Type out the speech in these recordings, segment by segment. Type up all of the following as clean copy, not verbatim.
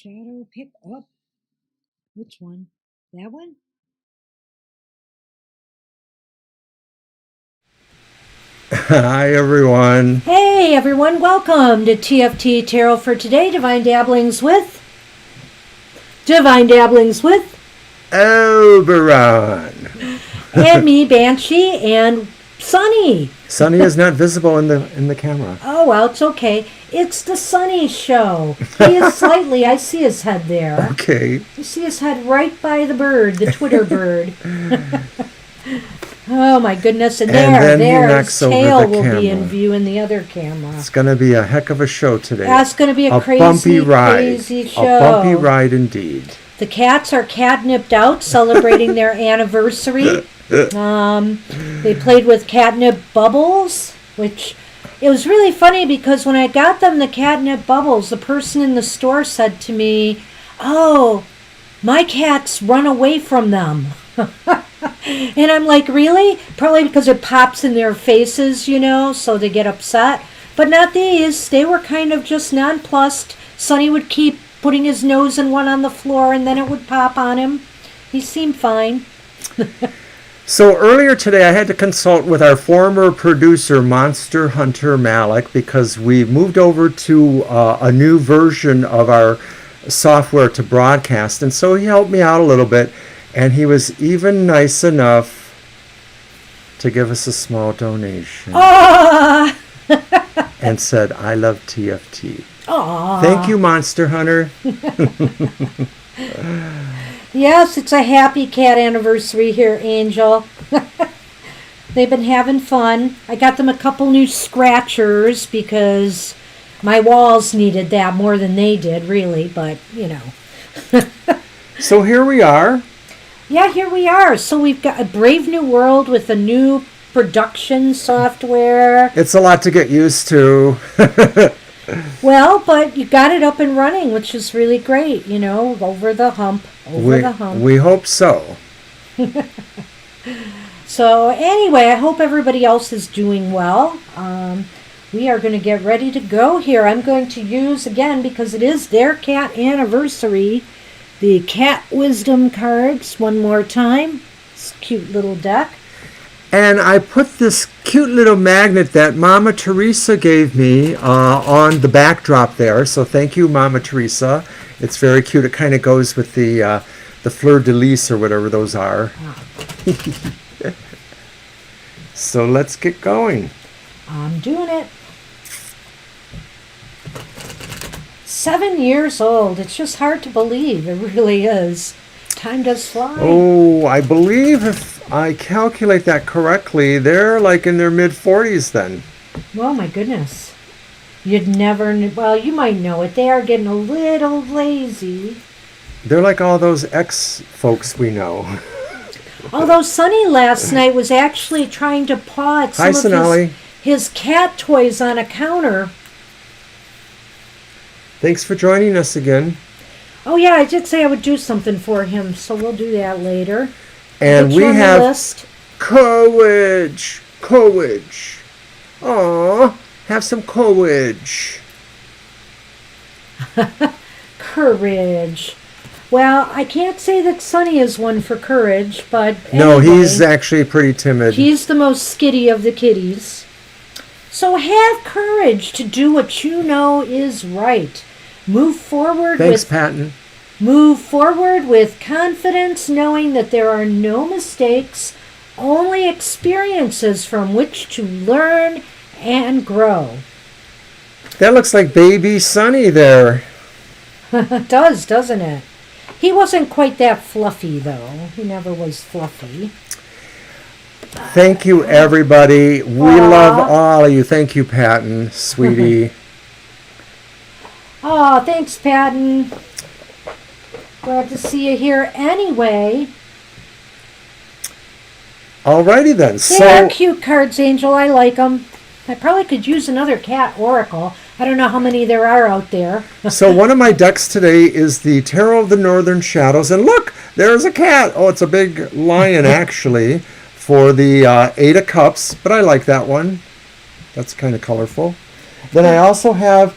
shadow pick up. Which one? That one? Hi, everyone. Hey, everyone. Welcome to TFT Tarot for Today. Divine Dabblings with Oberon. And me, Banshee, and Sunny. Sunny is not visible in the camera. Oh, well, it's okay. It's the Sunny show. He is slightly, I see his head there. Okay. You see his head right by the bird, the Twitter bird. Oh, my goodness. And there, his tail will be in view in the other camera. It's going to be a heck of a show today. That's going to be a crazy, bumpy ride. Crazy show. A bumpy ride indeed. The cats are catnipped out, celebrating their anniversary. They played with catnip bubbles, which it was really funny because when I got them the catnip bubbles, the person in the store said to me, "Oh, my cats run away from them." And I'm like, really? Probably because it pops in their faces, so they get upset. But not these. They were kind of just nonplussed. Sonny would keep putting his nose in one on the floor, and then it would pop on him. He seemed fine. So earlier today, I had to consult with our former producer, Monster Hunter Malik, because we moved over to a new version of our software to broadcast. And so he helped me out a little bit. And he was even nice enough to give us a small donation. Aww. And said, "I love TFT." Aww. Thank you, Monster Hunter. Yes, it's a happy cat anniversary here, Angel. They've been having fun. I got them a couple new scratchers because my walls needed that more than they did, really, but, So here we are. Yeah, here we are. So we've got a brave new world with a new production software. It's a lot to get used to. Well, but you got it up and running, which is really great, over the hump. We hope so. So anyway, I hope everybody else is doing well. We are going to get ready to go here. I'm going to use, again, because it is their cat anniversary, the Cat Wisdom cards one more time. It's a cute little deck. And I put this cute little magnet that Mama Teresa gave me on the backdrop there. So thank you, Mama Teresa. It's very cute. It kind of goes with the fleur-de-lis or whatever those are. So let's get going. I'm doing it. 7 years old. It's just hard to believe. It really is. Time does fly. Oh, I believe if I calculate that correctly, they're like in their mid-40s then. Oh, my goodness. You'd never... Well, you might know it. They are getting a little lazy. They're like all those ex-folks we know. Although Sonny last night was actually trying to paw at some of his cat toys on a counter. Thanks for joining us again. Oh, yeah, I did say I would do something for him, so we'll do that later. And we have courage. Aw, have some courage. Courage. Well, I can't say that Sonny is one for courage, but no, anyway, he's actually pretty timid. He's the most skitty of the kitties. So have courage to do what you know is right. Move forward. Thanks, Patton. Move forward with confidence, knowing that there are no mistakes, only experiences from which to learn and grow. That looks like baby Sonny there. It does, doesn't it? He wasn't quite that fluffy, though. He never was fluffy. Thank you, everybody. We love all of you. Thank you, Patton, sweetie. Oh, thanks, Patton. Glad to see you here anyway. Alrighty then. They're cute cards, Angel. I like them. I probably could use another cat oracle. I don't know how many there are out there. So one of my decks today is the Tarot of the Northern Shadows. And look, there's a cat. Oh, it's a big lion, actually, for the Eight of Cups. But I like that one. That's kind of colorful. Then I also have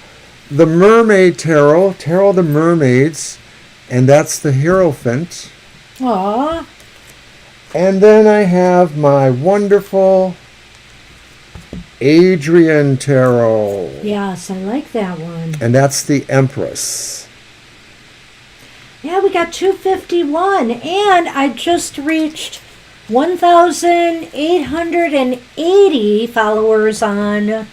the Mermaid Tarot, Tarot of the Mermaids, and that's the Hierophant. Aww. And then I have my wonderful Adrian Tarot. Yes, I like that one. And that's the Empress. Yeah, we got 251, and I just reached 1,880 followers on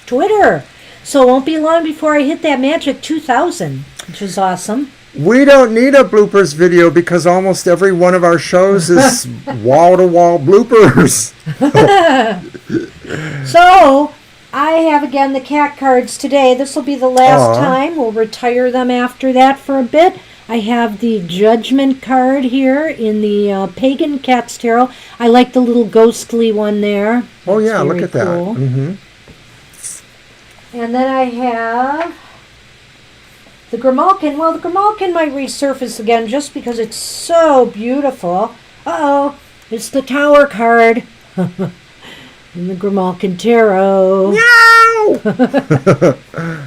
Twitter. So it won't be long before I hit that magic 2,000, which is awesome. We don't need a bloopers video because almost every one of our shows is wall-to-wall bloopers. So I have again the cat cards today. This will be the last time. We'll retire them after that for a bit. I have the Judgment card here in the Pagan Cats Tarot. I like the little ghostly one there. Oh, yeah, That's look at cool. that. Mm-hmm. And then I have the Grimalkin. Well, the Grimalkin might resurface again just because it's so beautiful. Uh-oh, it's the Tower card. In the Grimalkin Tarot. No!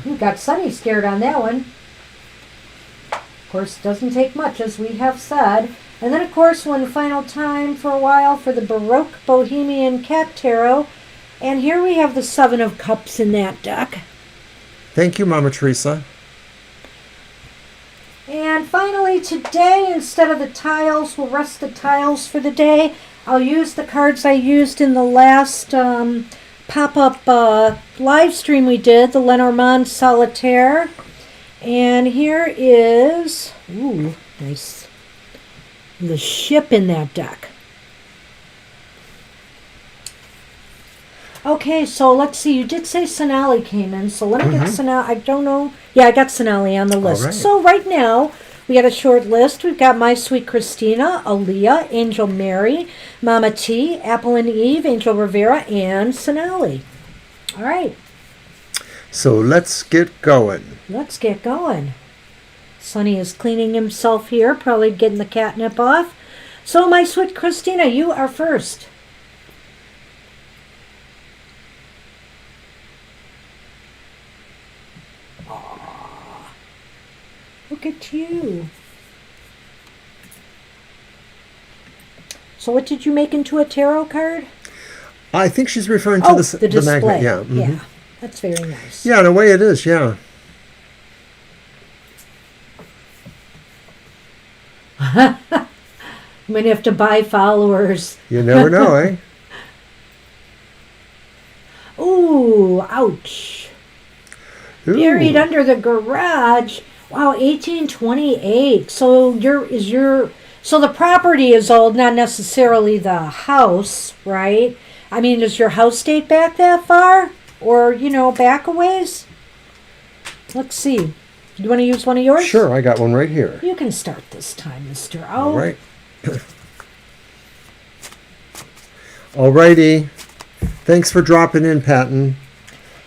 You got Sunny scared on that one. Of course, it doesn't take much, as we have said. And then, of course, one final time for a while for the Baroque Bohemian Cat Tarot. And here we have the Seven of Cups in that deck. Thank you, Mama Teresa. And finally, today, instead of the tiles, we'll rest the tiles for the day. I'll use the cards I used in the last pop-up live stream we did, the Lenormand Solitaire. And here is, ooh, nice, the ship in that deck. Okay, so let's see. You did say Sonali came in, so let me get Sonali. I don't know. Yeah, I got Sonali on the list. All right. So right now, we got a short list. We've got My Sweet Christina, Aaliyah, Angel Mary, Mama T, Apple and Eve, Angel Rivera, and Sonali. All right. So let's get going. Let's get going. Sonny is cleaning himself here, probably getting the catnip off. So, My Sweet Christina, you are first. Aww. Look at you. So what did you make into a tarot card? I think she's referring to the display. magnet. Yeah. Mm-hmm. Yeah, that's very nice. Yeah, in a way it is, yeah. I'm going to have to buy followers. You never know, eh? Ooh, ouch. Ooh. Buried under the garage. Wow, 1828. So so the property is old, not necessarily the house, right? I mean, does your house date back that far? Or, back a ways? Let's see. You want to use one of yours? Sure, I got one right here. You can start this time, Mr. O. All right. Alrighty. Thanks for dropping in, Patton.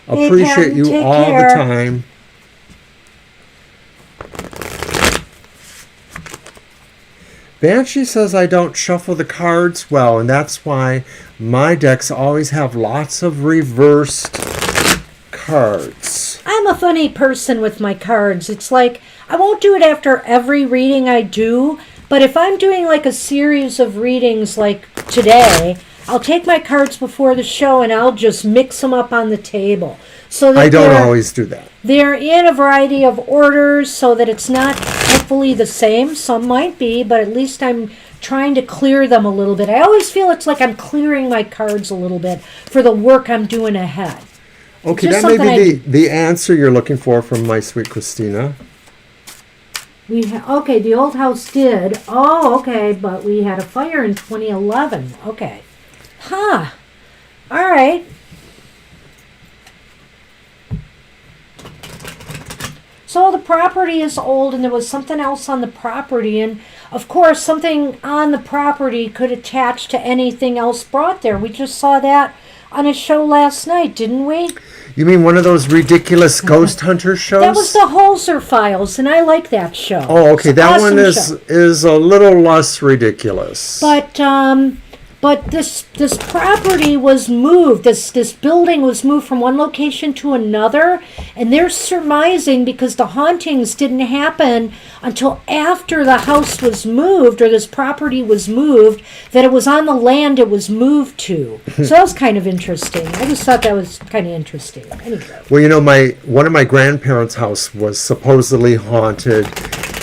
Hey, Appreciate Patton, you take all care. the time. Banshee says I don't shuffle the cards well, and that's why my decks always have lots of reversed cards. I'm a funny person with my cards. It's like, I won't do it after every reading I do, but if I'm doing like a series of readings like today, I'll take my cards before the show and I'll just mix them up on the table. So that I don't always do that. They're in a variety of orders so that it's not hopefully the same. Some might be, but at least I'm trying to clear them a little bit. I always feel it's like I'm clearing my cards a little bit for the work I'm doing ahead. Okay, that may be the answer you're looking for from My Sweet Christina. Okay, the old house did. Oh, okay, but we had a fire in 2011. Okay. Huh. All right. So the property is old, and there was something else on the property, and of course something on the property could attach to anything else brought there. We just saw that on a show last night, didn't we? You mean one of those ridiculous ghost hunter shows? That was the Holzer Files, and I like that show. Oh, okay. That Awesome one show. is a little less ridiculous. But But this property was moved. This building was moved from one location to another, and they're surmising, because the hauntings didn't happen until after the house was moved, or this property was moved, that it was on the land it was moved to. So that was kind of interesting. I just thought that was kind of interesting. Anyway. Well, one of my grandparents' house was supposedly haunted,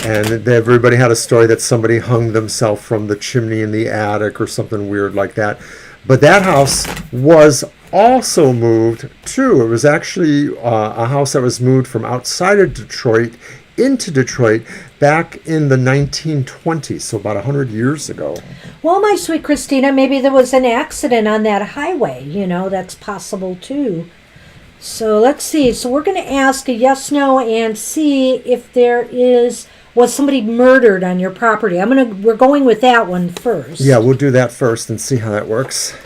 and everybody had a story that somebody hung themselves from the chimney in the attic or something weird like that. But that house was also moved too. It was actually a house that was moved from outside of Detroit into Detroit back in the 1920s, so about 100 years ago. Well, my sweet Christina, maybe there was an accident on that highway. That's possible too. So let's see. So we're going to ask a yes, no, and see if was somebody murdered on your property. We're going with that one first. Yeah, we'll do that first and see how that works.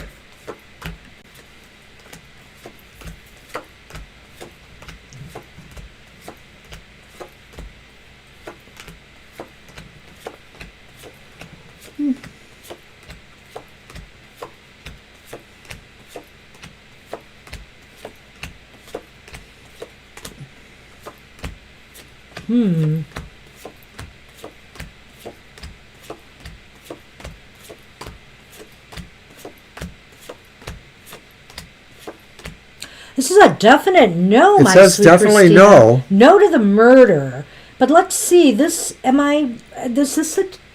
This is a definite no, my sweet Christina. It says definitely no. No to the murder. But let's see. Is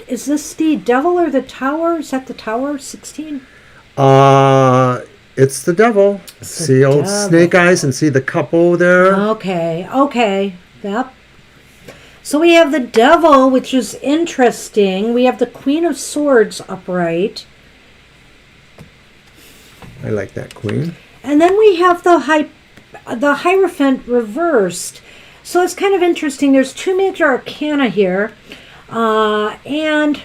this the devil or the tower? Is that the tower? 16? It's the devil. See old devil. Snake eyes and see the couple there. Okay. Yep. So we have the devil, which is interesting. We have the Queen of Swords upright. I like that queen. And then we have the Hierophant reversed. So it's kind of interesting. There's two major arcana here. And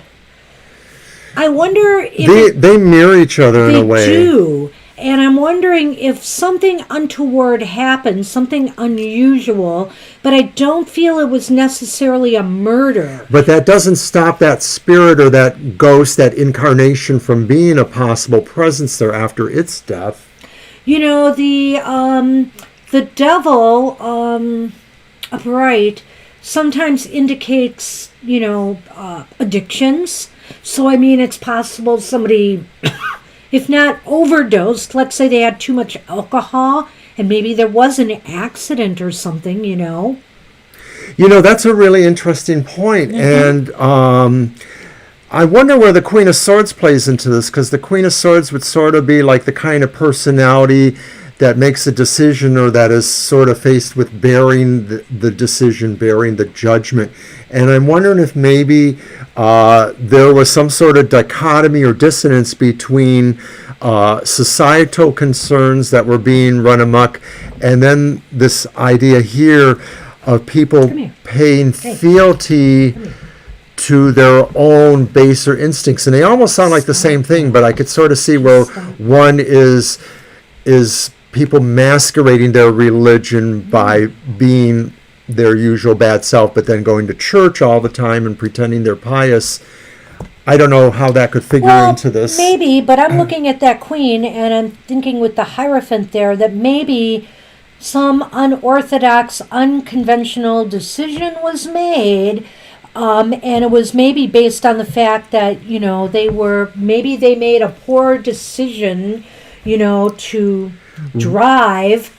I wonder if... They mirror each other in a way. They do. And I'm wondering if something untoward happened, something unusual, but I don't feel it was necessarily a murder. But that doesn't stop that spirit or that ghost, that incarnation from being a possible presence there after its death. The devil upright sometimes indicates, addictions. So, it's possible somebody... if not overdosed, let's say they had too much alcohol and maybe there was an accident or something, That's a really interesting point. Mm-hmm. And I wonder where the Queen of Swords plays into this, because the Queen of Swords would sort of be like the kind of personality that makes a decision or that is sort of faced with bearing the decision, bearing the judgment. And I'm wondering if maybe there was some sort of dichotomy or dissonance between societal concerns that were being run amok, and then this idea here of people paying fealty to their own baser instincts. And they almost sound like the same thing, but I could sort of see where one is people masquerading their religion by being their usual bad self, but then going to church all the time and pretending they're pious. I don't know how that could figure into this. Maybe, but I'm looking at that queen, and I'm thinking with the Hierophant there that maybe some unorthodox, unconventional decision was made, and it was maybe based on the fact that, they made a poor decision, to drive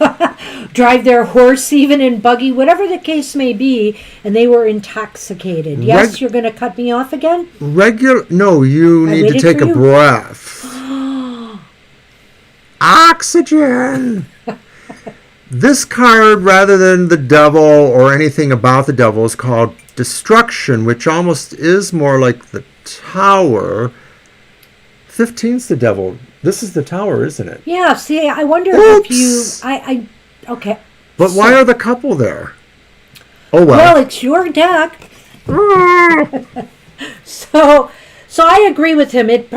their horse, even in buggy, whatever the case may be, and they were intoxicated. Yes, you're going to cut me off again? No, you need to take a breath. Oxygen! This card, rather than the devil or anything about the devil, is called Destruction, which almost is more like the Tower. 15's the devil. This is the Tower, isn't it? Yeah, see, I wonder if you... Okay. But why are the couple there? Oh, well. Well, it's your deck. So I agree with him. It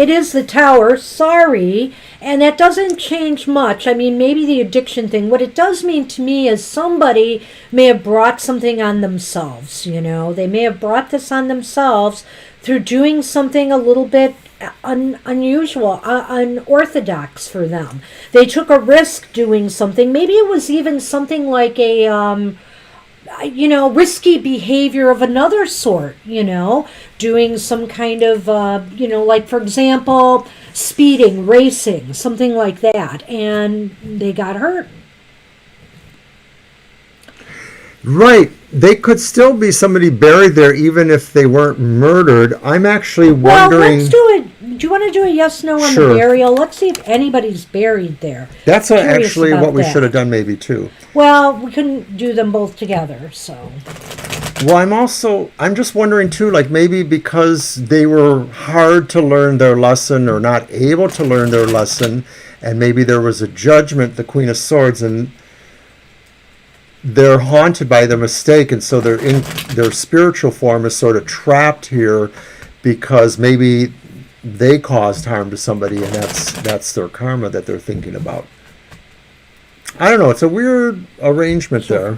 is the Tower. Sorry. And that doesn't change much. Maybe the addiction thing. What it does mean to me is somebody may have brought something on themselves, They may have brought this on themselves through doing something a little bit unusual, unorthodox for them. They took a risk doing something. Maybe it was even something like a risky behavior of another sort, doing some kind of, like, for example, speeding, racing, something like that, and they got hurt. Right. They could still be somebody buried there even if they weren't murdered. I'm actually wondering... Well, let's do it. Do you want to do a yes-no on the burial? Let's see if anybody's buried there. That's actually what we should have done maybe too. Well, we couldn't do them both together, so... Well, I'm just wondering too, like maybe because they were hard to learn their lesson or not able to learn their lesson, and maybe there was a judgment, the Queen of Swords, and they're haunted by their mistake, and so their spiritual form is sort of trapped here because maybe they caused harm to somebody, and that's their karma that they're thinking about. I don't know. It's a weird arrangement there.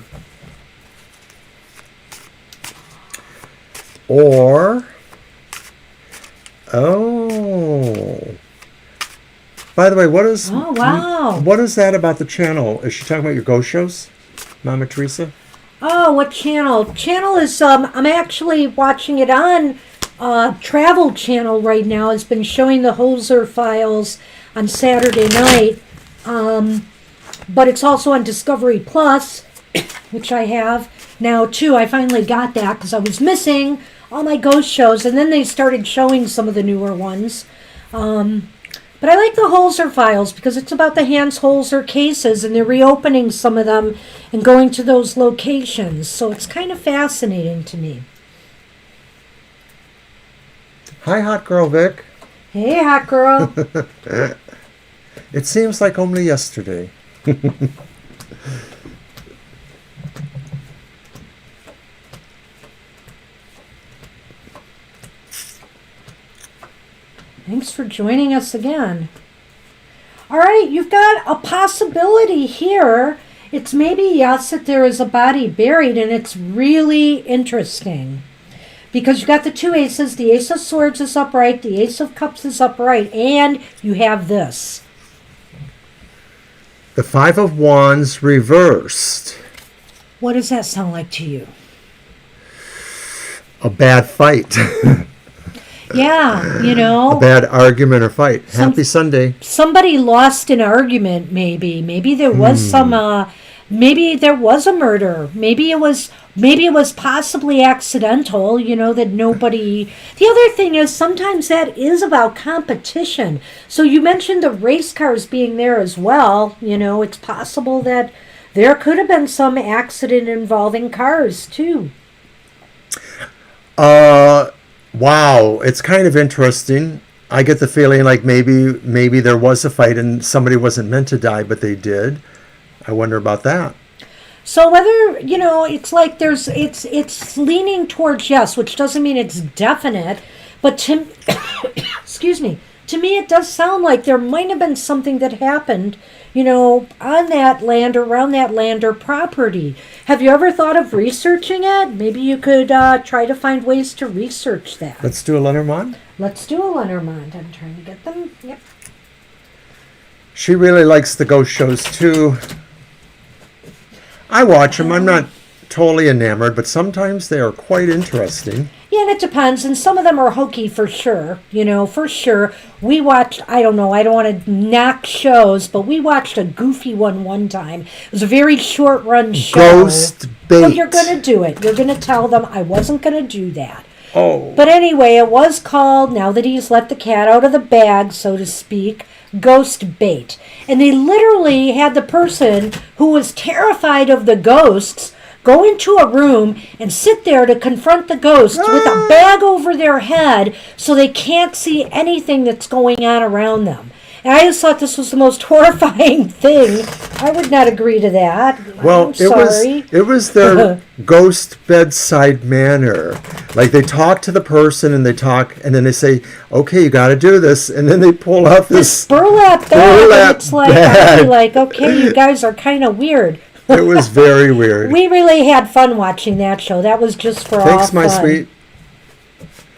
Or, by the way, what is that about the channel? Is she talking about your ghost shows, Mama Teresa? Oh, what channel? Channel is, I'm actually watching it on Travel Channel right now. It's been showing the Hoser Files on Saturday night. But it's also on Discovery Plus, which I have now too. I finally got that because I was missing all my ghost shows, and then they started showing some of the newer ones. But I like the Holzer Files because it's about the Hans Holzer cases, and they're reopening some of them and going to those locations. So it's kind of fascinating to me. Hi, Hot Girl Vic. Hey, Hot Girl. It seems like only yesterday. Thanks for joining us again. All right, you've got a possibility here. It's maybe yes that there is a body buried, and it's really interesting. Because you got the two aces, the Ace of Swords is upright, the Ace of Cups is upright, and you have this. The Five of Wands reversed. What does that sound like to you? A bad fight. Yeah, A bad argument or fight. Happy Sunday. Somebody lost an argument, maybe. Maybe there was maybe there was a murder. Maybe it was possibly accidental, that nobody... The other thing is sometimes that is about competition. So you mentioned the race cars being there as well. It's possible that there could have been some accident involving cars too. Wow, it's kind of interesting. I get the feeling like maybe there was a fight and somebody wasn't meant to die, but they did. I wonder about that. So whether, it's like it's leaning towards yes, which doesn't mean it's definite, but excuse me, to me it does sound like there might have been something that happened, on that land or around that land or property. Have you ever thought of researching it? Maybe you could try to find ways to research that. Let's do a Lenormand? Let's do a Lenormand. I'm trying to get them. Yep. She really likes the ghost shows too. I watch them. I'm not totally enamored, but sometimes they are quite interesting. Yeah, and it depends. And some of them are hokey for sure. For sure. We watched, I don't want to knock shows, but we watched a goofy one time. It was a very short run show. Ghost Bait. But you're going to do it. You're going to tell them, I wasn't going to do that. Oh. But anyway, it was called, now that he's let the cat out of the bag, so to speak, Ghost Bait. And they literally had the person who was terrified of the ghosts go into a room and sit there to confront the ghosts with a bag over their head so they can't see anything that's going on around them. And I just thought this was the most horrifying thing. I would not agree to that. Well, it was their ghost bedside manner. Like they talk to the person and then they say, okay, you got to do this. And then they pull out this burlap bag. And it's like, I'd be like, okay, you guys are kind of weird. It was very weird. We really had fun watching that show. That was just for all fun. Thanks, my sweet.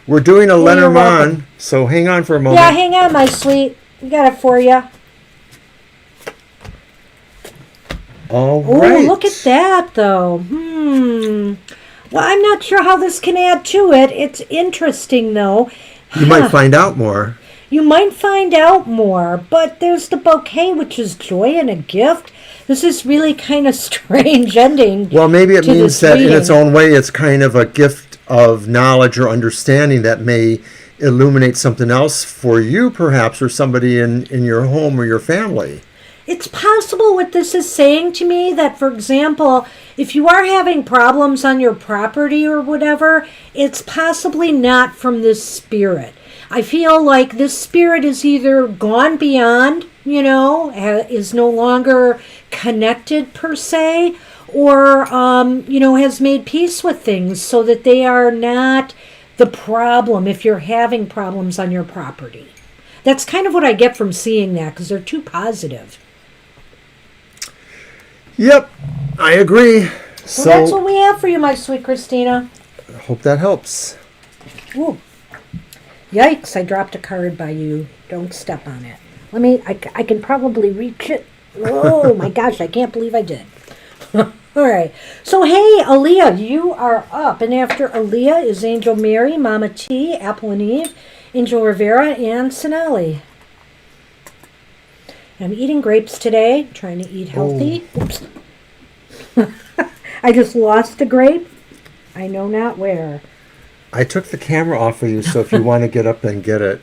We're doing a You're welcome. Lenormand, so hang on for a moment. Yeah, hang on, my sweet. We got it for you. All Oh, right. look at that, though. Well, I'm not sure how this can add to it. It's interesting, though. You might find out more. You might find out more, but there's the bouquet, which is joy and a gift. This is really kind of strange ending. Well, maybe it to means this that in reading. its own way, it's kind of a gift of knowledge or understanding that may illuminate something else for you, perhaps, or somebody in your home or your family. It's possible what this is saying to me that, for example, if you are having problems on your property or whatever, it's possibly not from this spirit. I feel like this spirit is either gone beyond, is no longer connected per se, or, has made peace with things so that they are not the problem if you're having problems on your property. That's kind of what I get from seeing that, because they're too positive. Yep, I agree. So that's what we have for you, my sweet Christina. Hope that helps. Ooh. Yikes, I dropped a card by you. Don't step on it. I can probably reach it. Oh my gosh, I can't believe I did. All right. So, hey, Aaliyah, you are up. And after Aaliyah is Angel Mary, Mama T, Apple and Eve, Angel Rivera, and Sonali. I'm eating grapes today, trying to eat healthy. Oh. Oops. I just lost a grape. I know not where. I took the camera off of you, so if you want to get up and get it,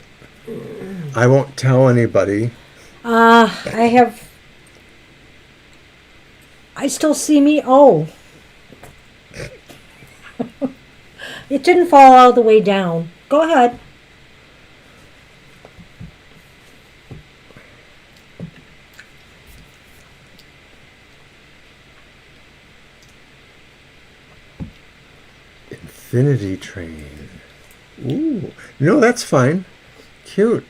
I won't tell anybody. I still see me. Oh. It didn't fall all the way down. Go ahead. Infinity Train. Ooh. No, that's fine. Cute.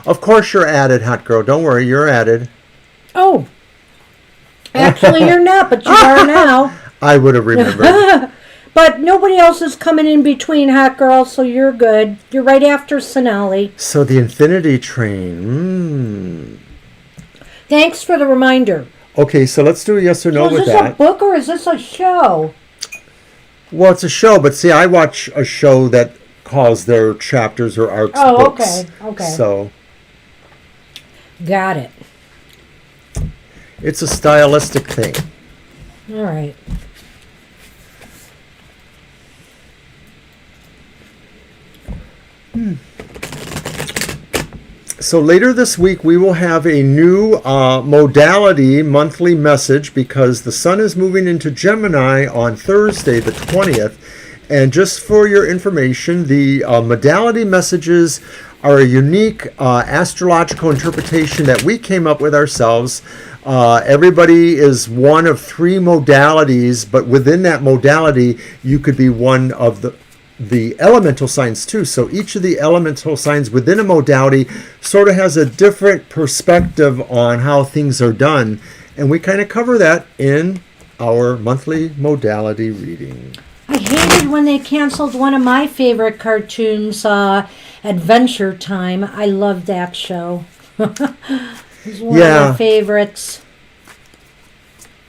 Of course you're added, hot girl. Don't worry, you're added. Oh. Actually, you're not, but you are now. I would have remembered. But nobody else is coming in between, hot girl, so you're good. You're right after Sonali. So the Infinity Train. Thanks for the reminder. Okay, so let's do a yes or no with that. Is this a book or is this a show? Well, it's a show, but see, I watch a show that calls their chapters or arcs books. Okay. So. Got it. It's a stylistic thing. All right. So later this week, we will have a new modality monthly message because the sun is moving into Gemini on Thursday, the 20th. And just for your information, the modality messages are a unique astrological interpretation that we came up with ourselves. Everybody is one of three modalities, but within that modality, you could be one of the elemental signs too. So each of the elemental signs within a modality sort of has a different perspective on how things are done. And we kind of cover that in our monthly modality reading. I hated when they canceled one of my favorite cartoons, Adventure Time. I loved that show. It was one of my favorites.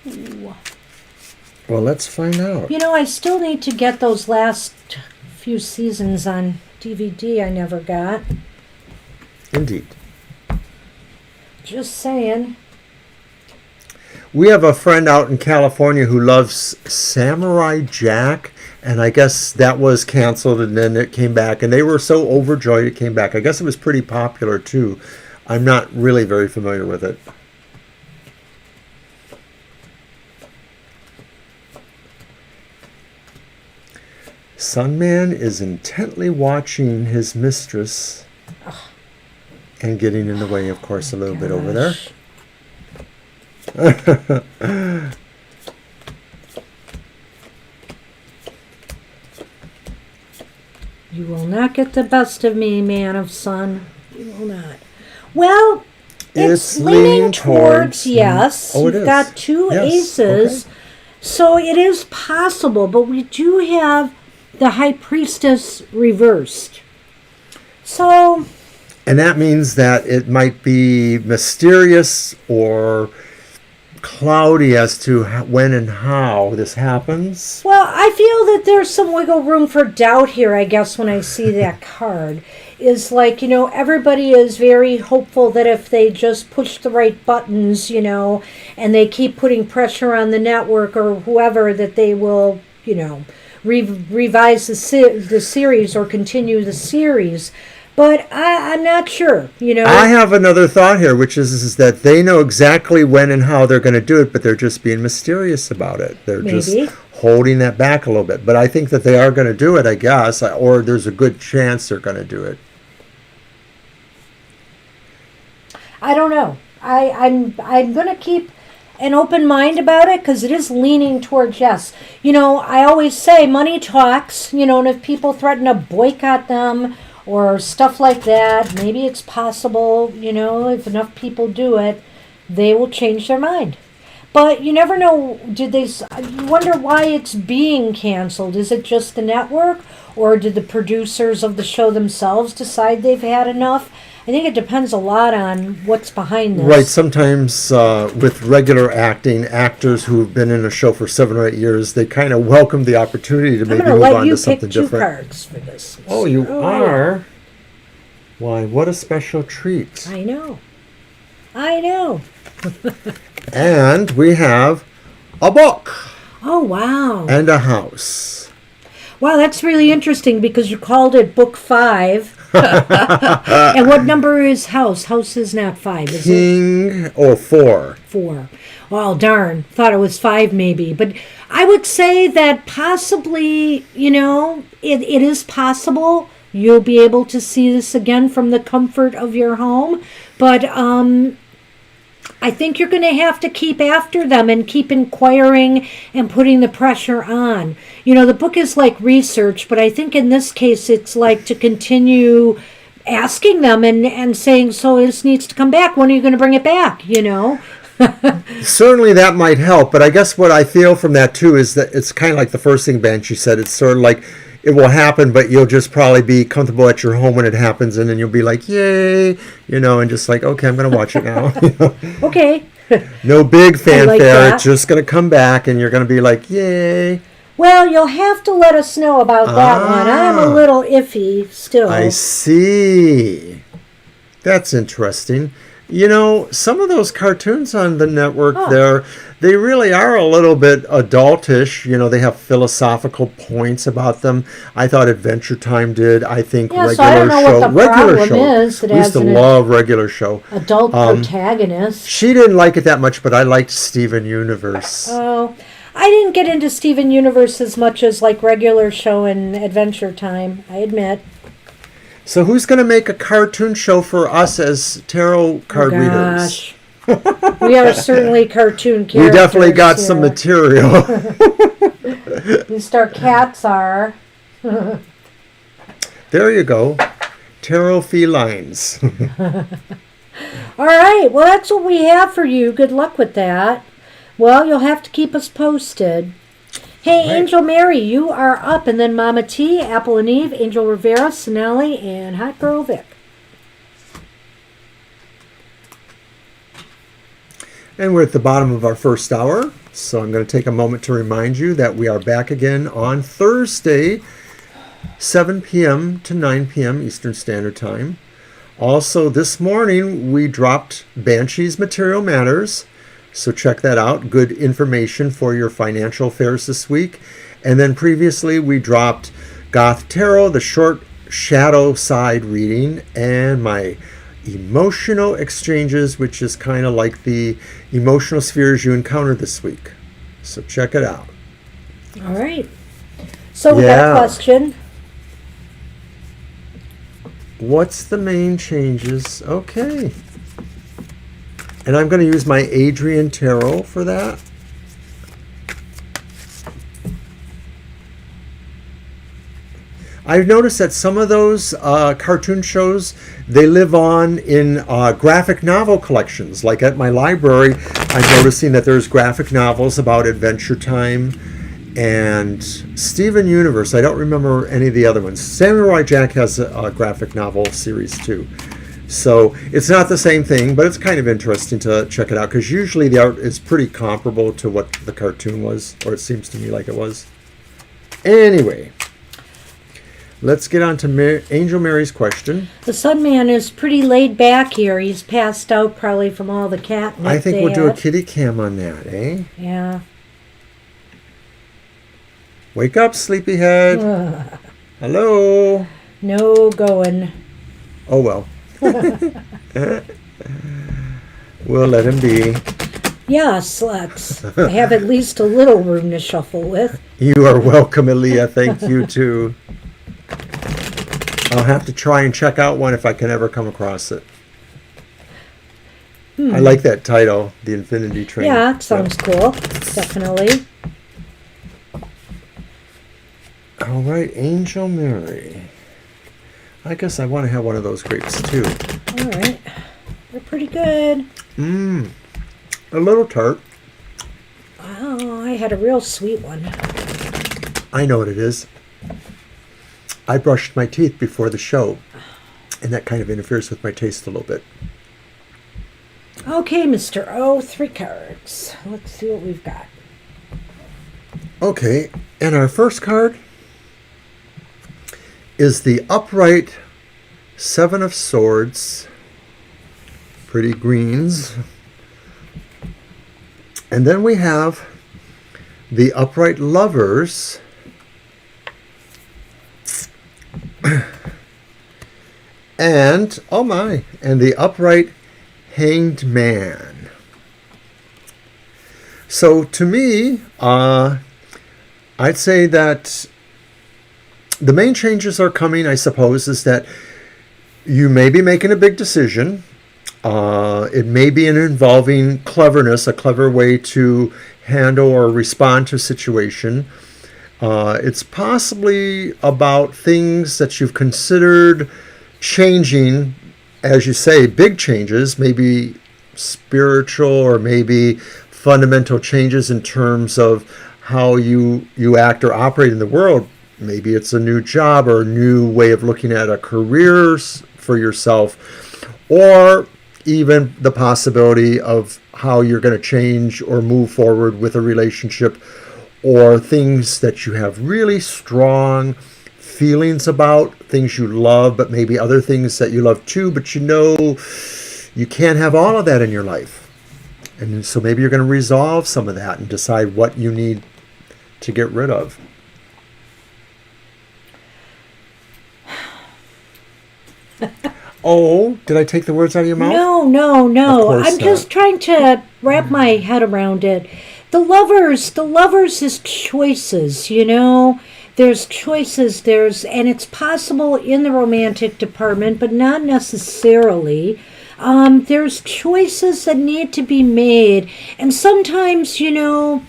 Ooh. Well, let's find out. I still need to get those last few seasons on DVD I never got. Indeed. Just saying. We have a friend out in California who loves Samurai Jack, and I guess that was canceled and then it came back, and they were so overjoyed it came back. I guess it was pretty popular too. I'm not really very familiar with it. Sunman is intently watching his mistress and getting in the way, of course, a little bit over there. You will not get the best of me, man of sun. You will not. Well, it's leaning towards yes. Oh, You've got two aces. Okay. So it is possible, but we do have the High Priestess reversed. So... And that means that it might be mysterious or cloudy as to when and how this happens. Well, I feel that there's some wiggle room for doubt here, I guess, when I see that card. Is like, everybody is very hopeful that if they just push the right buttons, and they keep putting pressure on the network or whoever, that they will, revise the series or continue the series. But I'm not sure, I have another thought here, which is that they know exactly when and how they're going to do it, but they're just being mysterious about it. They're just holding that back a little bit. But I think that they are going to do it, I guess, or there's a good chance they're going to do it. I don't know. I'm going to keep an open mind about it because it is leaning towards yes. I always say money talks, and if people threaten to boycott them or stuff like that, maybe it's possible, if enough people do it, they will change their mind. But you never know, you wonder why it's being canceled. Is it just the network, or did the producers of the show themselves decide they've had enough? I think it depends a lot on what's behind this. Right, sometimes with regular actors who've been in a show for 7 or 8 years, they kind of welcome the opportunity to maybe move on to something different. I'm going to let you pick 2 cards for this. Oh, you are? Why, what a special treat. I know. And we have a book. Oh, wow. And a house. Wow, that's really interesting because you called it Book 5. And what number is house? House is not 5, is it? 4. 4. Oh, darn. Thought it was 5 maybe. But I would say that possibly, it is possible you'll be able to see this again from the comfort of your home. But I think you're going to have to keep after them and keep inquiring and putting the pressure on. The book is like research, but I think in this case it's like to continue asking them and saying, so this needs to come back. When are you going to bring it back, Certainly that might help, but I guess what I feel from that too is that it's kind of like the first thing Banshee said. It's sort of like it will happen, but you'll just probably be comfortable at your home when it happens, and then you'll be like, yay, and just like, okay, I'm going to watch it now. Okay. No big fanfare. Like it's just going to come back, and you're going to be like, yay. Well, you'll have to let us know about that one. I'm a little iffy still. I see. That's interesting. Some of those cartoons on the network they really are a little bit adultish. They have philosophical points about them. I thought Adventure Time did. I think so I don't know what the problem is. We used to love Regular Show. Adult protagonist. She didn't like it that much, but I liked Steven Universe. Oh, I didn't get into Steven Universe as much as like Regular Show and Adventure Time, I admit. So who's going to make a cartoon show for us as tarot card readers? We are certainly cartoon characters. We definitely got some material. At least our cats are. There you go. Tarot felines. All right. Well, that's what we have for you. Good luck with that. Well, you'll have to keep us posted. Hey, right. Angel Mary, you are up. And then Mama T, Apple and Eve, Angel Rivera, Sonali, and Hot Girl Vic. And we're at the bottom of our first hour. So I'm going to take a moment to remind you that we are back again on Thursday, 7 p.m. to 9 p.m. Eastern Standard Time. Also, this morning, we dropped Banshee's Material Matters. So check that out. Good information for your financial affairs this week. And then previously, we dropped Goth Tarot, the short shadow side reading, and my emotional exchanges, which is kind of like the emotional spheres you encounter this week. So check it out. All right. So we got a question. What's the main changes? Okay. And I'm going to use my Adrian Tarot for that. I've noticed that some of those cartoon shows, they live on in graphic novel collections. Like at my library, I'm noticing that there's graphic novels about Adventure Time and Steven Universe. I don't remember any of the other ones. Samurai Jack has a graphic novel series too. So it's not the same thing, but it's kind of interesting to check it out, because usually the art is pretty comparable to what the cartoon was, or it seems to me like it was. Anyway, let's get on to Angel Mary's question. The Sun Man is pretty laid back here. He's passed out probably from all the catnip. I think we'll do a kitty cam on that, eh? Yeah. Wake up, sleepyhead. Hello. No going. Oh, well. We'll let him be. Yes, let's have at least a little room to shuffle with. You are welcome, Aaliyah. Thank you, too. I'll have to try and check out one if I can ever come across it. I like that title, The Infinity Train. Yeah, it sounds cool. Definitely. All right, Angel Mary. I guess I want to have one of those grapes, too. All right. They're pretty good. A little tart. Oh, I had a real sweet one. I know what it is. I brushed my teeth before the show, and that kind of interferes with my taste a little bit. Okay, Mr. O, 3 cards. Let's see what we've got. Okay, and our first card is the upright 7 of Swords. Pretty greens. And then we have the upright Lovers. And, oh my, and the upright Hanged Man. So to me, I'd say that the main changes are coming, I suppose, is that you may be making a big decision. It may be involving cleverness, a clever way to handle or respond to a situation. It's possibly about things that you've considered changing, as you say, big changes, maybe spiritual or maybe fundamental changes in terms of how you act or operate in the world. Maybe it's a new job or a new way of looking at a career for yourself, or even the possibility of how you're going to change or move forward with a relationship, or things that you have really strong feelings about, things you love, but maybe other things that you love too, but you know you can't have all of that in your life. And so maybe you're going to resolve some of that and decide what you need to get rid of. Oh, did I take the words out of your mouth? No. Of course I'm just trying to wrap my head around it. The lovers is choices, you know. There's choices, and it's possible in the romantic department, but not necessarily. There's choices that need to be made. And sometimes, you know,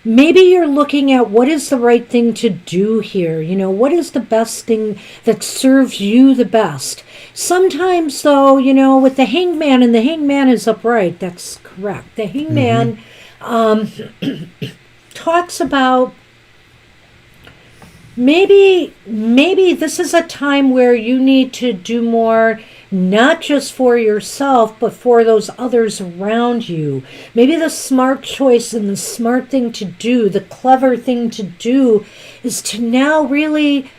maybe you're looking at what is the right thing to do here. You know, what is the best thing that serves you the best? Sometimes, though, you know, with the hangman, and the hangman is upright, that's correct. The hangman talks about maybe this is a time where you need to do more, not just for yourself, but for those others around you. Maybe the smart choice and the smart thing to do, the clever thing to do, is to now really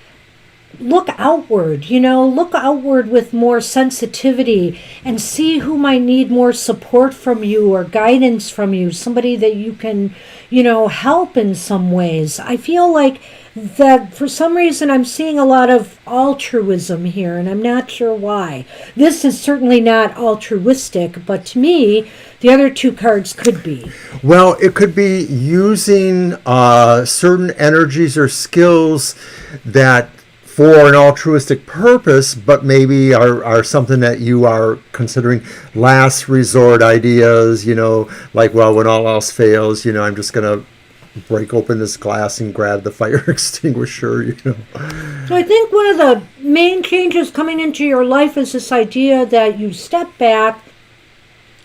look outward, you know, look outward with more sensitivity and see who might need more support from you or guidance from you, somebody that you can, you know, help in some ways. I feel like that for some reason I'm seeing a lot of altruism here, and I'm not sure why. This is certainly not altruistic, but to me, the other 2 cards could be. Well, it could be using certain energies or skills that for an altruistic purpose, but maybe are something that you are considering last resort ideas, you know, like, well, when all else fails, you know, I'm just going to break open this glass and grab the fire extinguisher, you know. So I think one of the main changes coming into your life is this idea that you step back,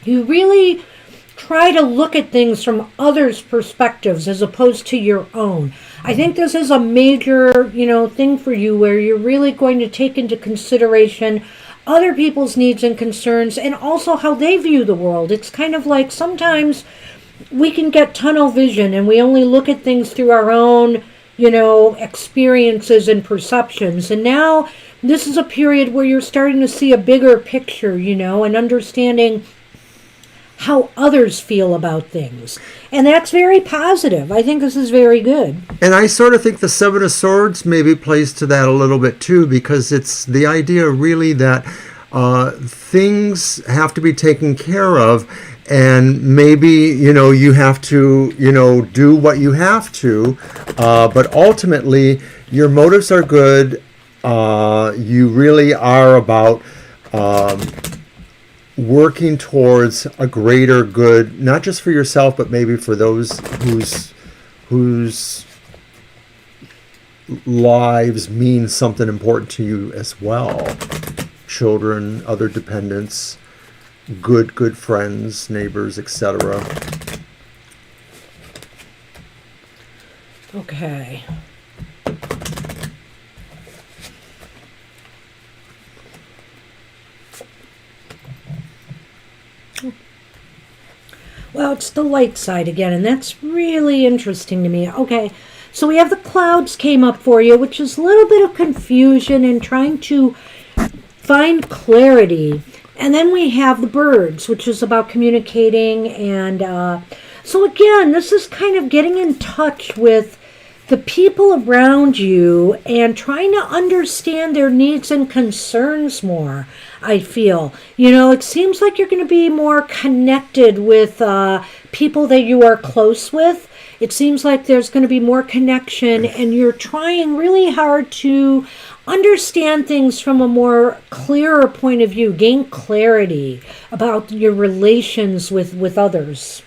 you really try to look at things from others' perspectives as opposed to your own. I think this is a major, thing for you where you're really going to take into consideration other people's needs and concerns and also how they view the world. It's kind of like sometimes we can get tunnel vision and we only look at things through our own, experiences and perceptions. And now this is a period where you're starting to see a bigger picture, and understanding how others feel about things. And that's very positive. I think this is very good. And I sort of think the Seven of Swords maybe plays to that a little bit too, because it's the idea really that things have to be taken care of, and maybe, you have to, do what you have to, but ultimately your motives are good. You really are about working towards a greater good, not just for yourself, but maybe for those whose lives mean something important to you as well. Children, other dependents, good friends, neighbors, etc. Okay. Well, it's the light side again, and that's really interesting to me. Okay, so we have the clouds came up for you, which is a little bit of confusion and trying to find clarity. And then we have the birds, which is about communicating. And so again, this is kind of getting in touch with the people around you and trying to understand their needs and concerns more, I feel. It seems like you're going to be more connected with people that you are close with. It seems like there's going to be more connection, and you're trying really hard to understand things from a more clearer point of view, gain clarity about your relations with others.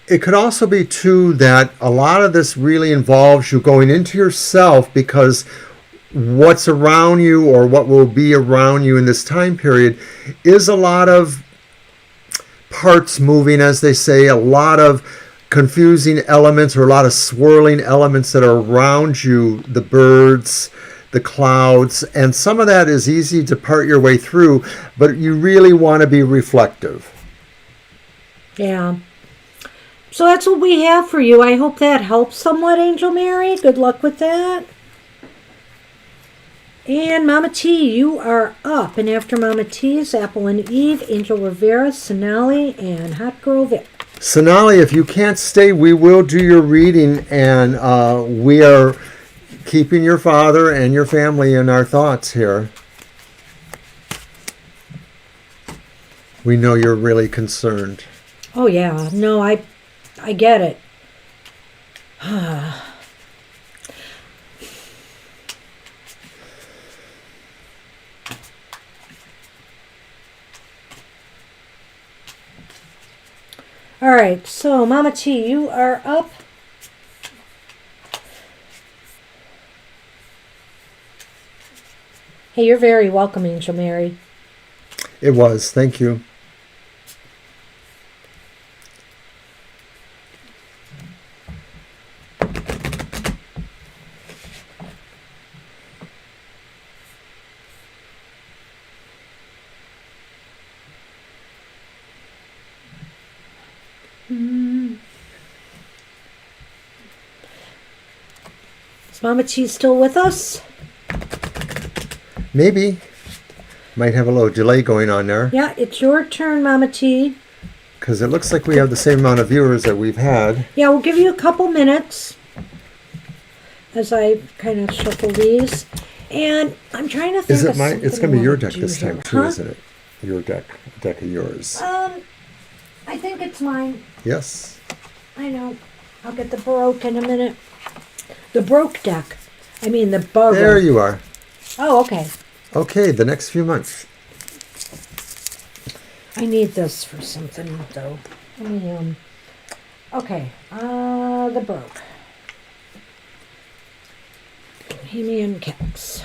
It could also be, too, that a lot of this really involves you going into yourself, because what's around you or what will be around you in this time period is a lot of parts moving, as they say, a lot of confusing elements or a lot of swirling elements that are around you, the birds, the clouds, and some of that is easy to part your way through, but you really want to be reflective. Yeah. So that's what we have for you. I hope that helps somewhat, Angel Mary. Good luck with that. And Mama T, you are up. And after Mama T is Apple and Eve, Angel Rivera, Sonali, and Hot Girl Vic. Sonali, if you can't stay, we will do your reading, and we are keeping your father and your family in our thoughts here. We know you're really concerned. Oh, yeah. No, I get it. All right, so Mama T, you are up. Hey, you're very welcome, Angel Mary. It was. Thank you. Is Mama T still with us? Maybe. Might have a little delay going on there. Yeah, it's your turn, Mama T. Because it looks like we have the same amount of viewers that we've had. Yeah, we'll give you a couple minutes as I kind of shuffle these. And I'm trying to think Is it of my? something It's going to be your I wanna deck this do time here. too, isn't it? Your deck of yours. I think it's mine. Yes. I know. I'll get the Baroque in a minute. The Baroque deck. I mean the Baroque. There you are. Oh, okay. Okay, the next few months. I need this for something, though. Let me, okay. The Baroque. Bohemian Cats.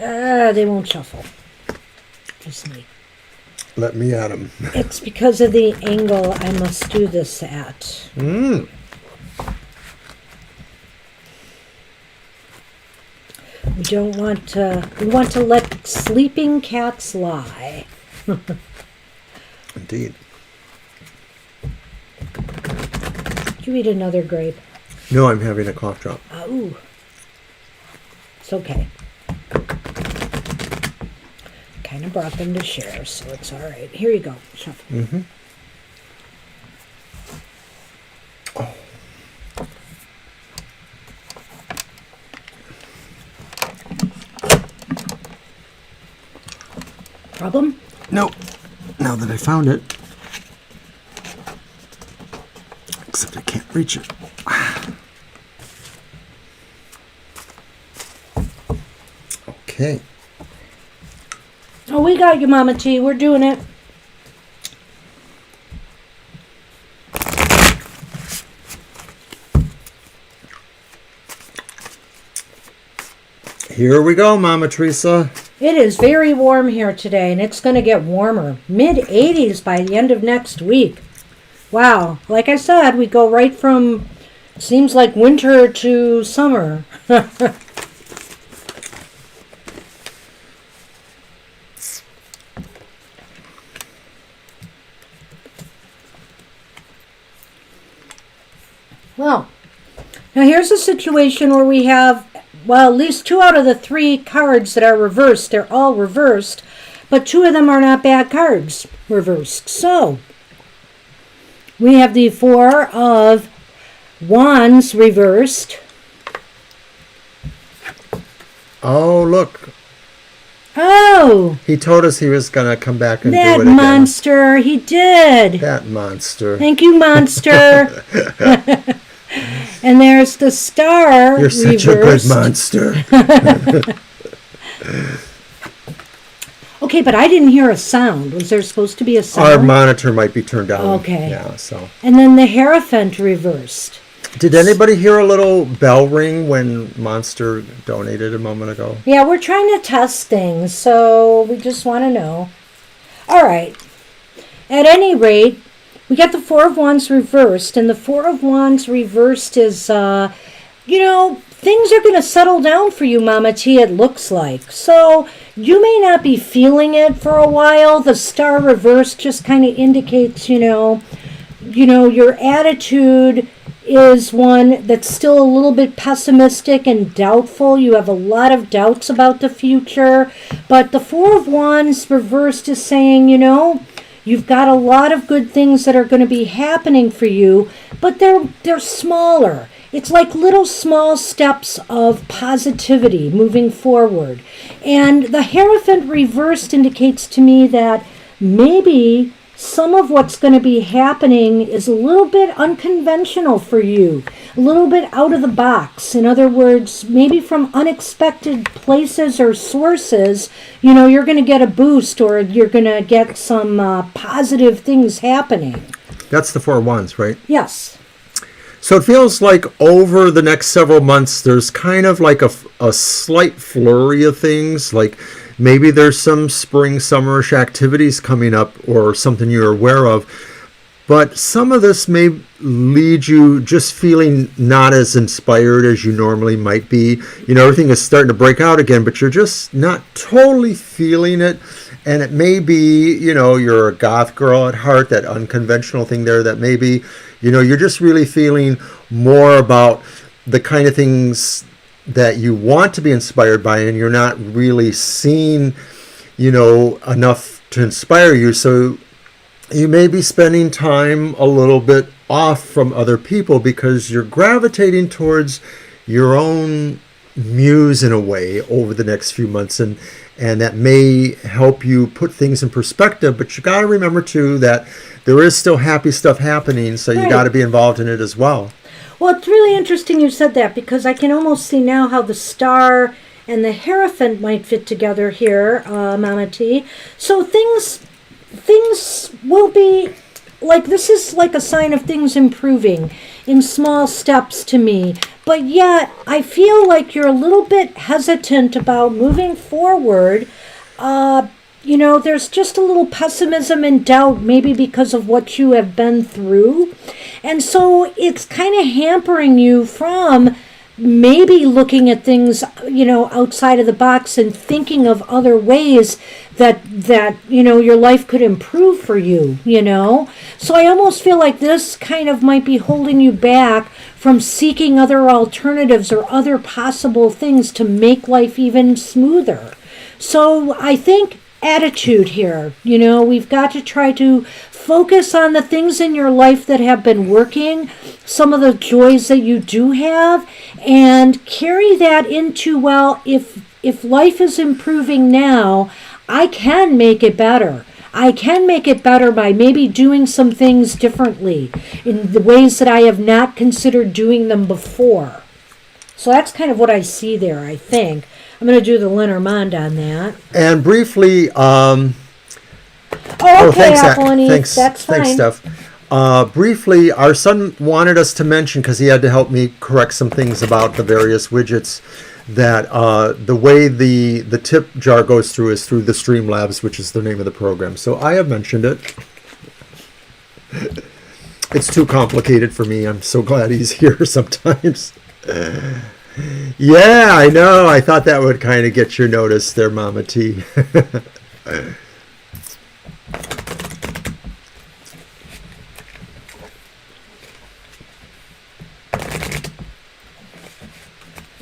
They won't shuffle. Just me. Let me at them. It's because of the angle I must do this at. Mm. We don't want to. We want to let sleeping cats lie. Indeed. Did you eat another grape? No, I'm having a cough drop. Oh. It's okay. Kind of brought them to share, so it's all right. Here you go. Shuffle. Mm-hmm. Oh. Problem? No. Now that I found it. Except I can't reach it. Okay. Oh, we got you, Mama T. We're doing it. Here we go, Mama Teresa. It is very warm here today, and it's going to get warmer. Mid-80s by the end of next week. Wow. Like I said, we go right from, seems like winter to summer. Well, now here's a situation where we have, well, at least 2 out of the 3 cards that are reversed. They're all reversed, but 2 of them are not bad cards reversed. So, we have the 4 of Wands reversed. Oh, look. Oh! He told us he was going to come back and do it That again. monster, he did. That monster. Thank you, monster. And there's the Star You're such a good reversed. monster. Okay, but I didn't hear a sound. Was there supposed to be a sound? Our monitor might be turned down. Okay. Yeah, so. And then the Hierophant reversed. Did anybody hear a little bell ring when Monster donated a moment ago? Yeah, we're trying to test things, so we just want to know. All right. At any rate, we got the 4 of Wands reversed, and the 4 of Wands reversed is, things are going to settle down for you, Mama T, it looks like. So you may not be feeling it for a while. The Star reversed just kind of indicates, your attitude is one that's still a little bit pessimistic and doubtful. You have a lot of doubts about the future. But the 4 of Wands reversed is saying, you've got a lot of good things that are going to be happening for you, but they're smaller. It's like little small steps of positivity moving forward. And the Hierophant reversed indicates to me that maybe some of what's going to be happening is a little bit unconventional for you, a little bit out of the box. In other words, maybe from unexpected places or sources, you're going to get a boost or you're going to get some positive things happening. That's the 4 of Wands, right? Yes. So it feels like over the next several months, there's kind of like a slight flurry of things, like maybe there's some spring, summerish activities coming up or something you're aware of. But some of this may lead you just feeling not as inspired as you normally might be. Everything is starting to break out again, but you're just not totally feeling it. And it may be, you're a goth girl at heart, that unconventional thing there, that maybe, you're just really feeling more about the kind of things that you want to be inspired by, and you're not really seeing, enough to inspire you. So you may be spending time a little bit off from other people because you're gravitating towards your own muse in a way over the next few months, and that may help you put things in perspective. But you got to remember too that there is still happy stuff happening, so you got to be involved in it as well. Well, it's really interesting you said that, because I can almost see now how the Star and the Hierophant might fit together here, Mama T. So things will be like this is like a sign of things improving in small steps to me. But yet, I feel like you're a little bit hesitant about moving forward. There's just a little pessimism and doubt, maybe because of what you have been through. And so it's kind of hampering you from maybe looking at things, outside of the box and thinking of other ways that your life could improve for you, So I almost feel like this kind of might be holding you back from seeking other alternatives or other possible things to make life even smoother. So I think attitude here, we've got to try to focus on the things in your life that have been working, some of the joys that you do have, and carry that into, well, if life is improving now, I can make it better. I can make it better by maybe doing some things differently in the ways that I have not considered doing them before. So that's kind of what I see there, I think. I'm going to do the Lenormand on that. And briefly, okay, thanks, Apollonie. thanks, That's fine. thanks, Steph. Briefly, our son wanted us to mention, because he had to help me correct some things about the various widgets, that the way the tip jar goes through is through the Streamlabs, which is the name of the program. So I have mentioned it. It's too complicated for me. I'm so glad he's here sometimes. Yeah, I know. I thought that would kind of get your notice there, Mama T.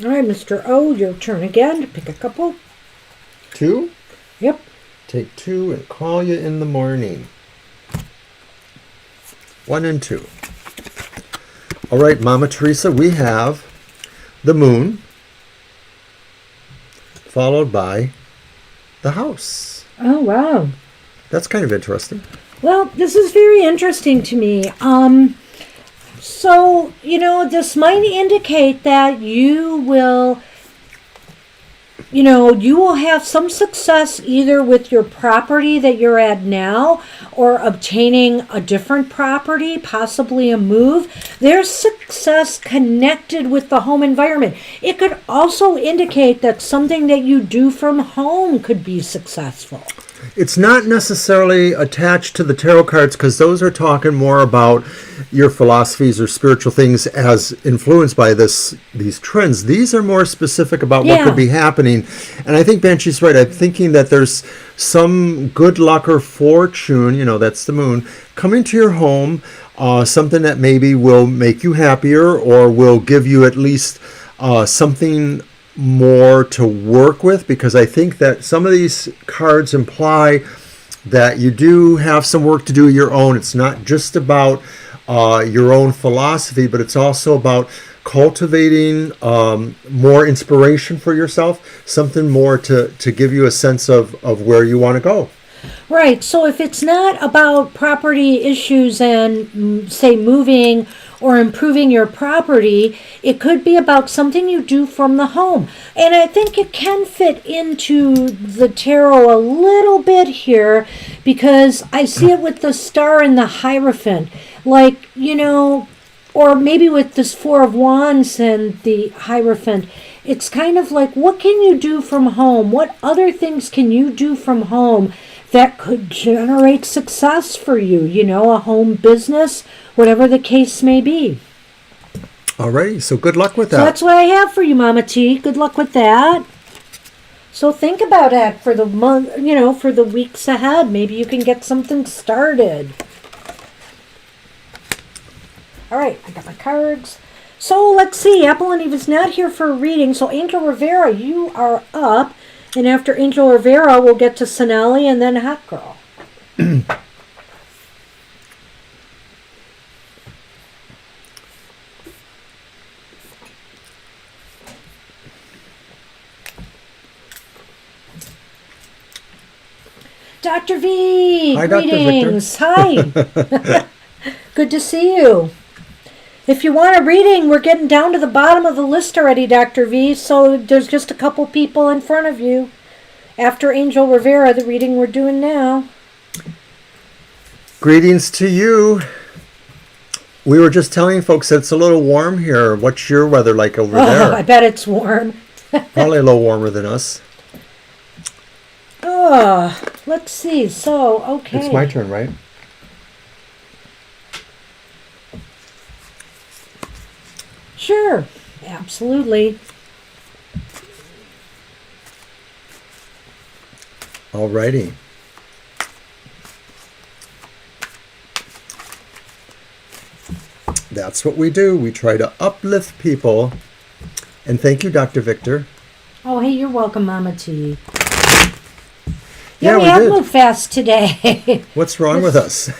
All right, Mr. O, your turn again to pick a couple. 2? Yep. Take 2 and call you in the morning. 1 and 2. All right, Mama Teresa, we have the moon, followed by the house. Oh, wow. That's kind of interesting. Well, this is very interesting to me. So, this might indicate that you will have some success either with your property that you're at now or obtaining a different property, possibly a move. There's success connected with the home environment. It could also indicate that something that you do from home could be successful. It's not necessarily attached to the tarot cards, because those are talking more about your philosophies or spiritual things as influenced by these trends. These are more specific about what could be happening. And I think Banshee's right. I'm thinking that there's some good luck or fortune, that's the moon, coming to your home, something that maybe will make you happier or will give you at least something more to work with, because I think that some of these cards imply that you do have some work to do your own. It's not just about your own philosophy, but it's also about cultivating more inspiration for yourself, something more to give you a sense of where you want to go. Right. So if it's not about property issues and, say, moving or improving your property, it could be about something you do from the home. And I think it can fit into the tarot a little bit here, because I see it with the star and the Hierophant. Like, or maybe with this Four of Wands and the Hierophant. It's kind of like, what can you do from home? What other things can you do from home that could generate success for you, a home business, whatever the case may be. Alrighty, so good luck with that. So that's what I have for you, Mama T. Good luck with that. So think about that for the month, for the weeks ahead. Maybe you can get something started. All right, I got my cards. So let's see. Apollonie is not here for a reading. So Angel Rivera, you are up. And after Angel Rivera, we'll get to Sonali and then Hot Girl. Dr. V, hi, greetings. Dr. Victor. Hi. Good to see you. If you want a reading, we're getting down to the bottom of the list already, Dr. V, so there's just a couple people in front of you. After Angel Rivera, the reading we're doing now. Greetings to you. We were just telling folks that it's a little warm here. What's your weather like over there? I bet it's warm. Probably a little warmer than us. Oh, let's see. So, okay. It's my turn, right? Sure. Absolutely. Alrighty. That's what we do. We try to uplift people. And thank you, Dr. Victor. Oh, hey, you're welcome, Mama T. Yeah, we we have did. moved fast today. What's wrong with us?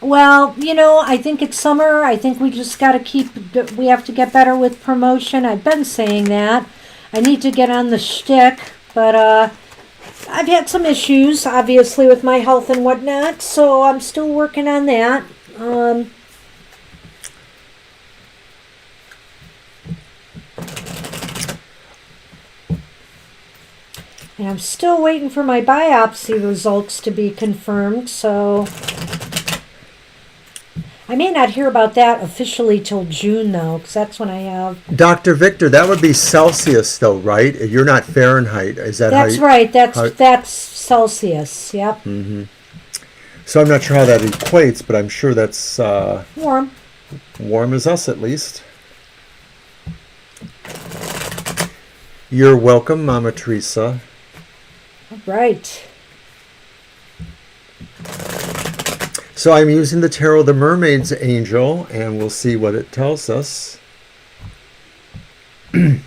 Well, I think it's summer. I think we just got to we have to get better with promotion. I've been saying that. I need to get on the shtick, but I've had some issues, obviously, with my health and whatnot, so I'm still working on that. And I'm still waiting for my biopsy results to be confirmed, so I may not hear about that officially till June, though, because that's when I have... Dr. Victor, that would be Celsius, though, right? You're not Fahrenheit. Is that That's right. That's Celsius, yep. Mm-hmm. So I'm not sure how that equates, but I'm sure that's... Warm. Warm as us, at least. You're welcome, Mama Teresa. All right. So I'm using the Tarot, the Mermaid's Angel, and we'll see what it tells us. Are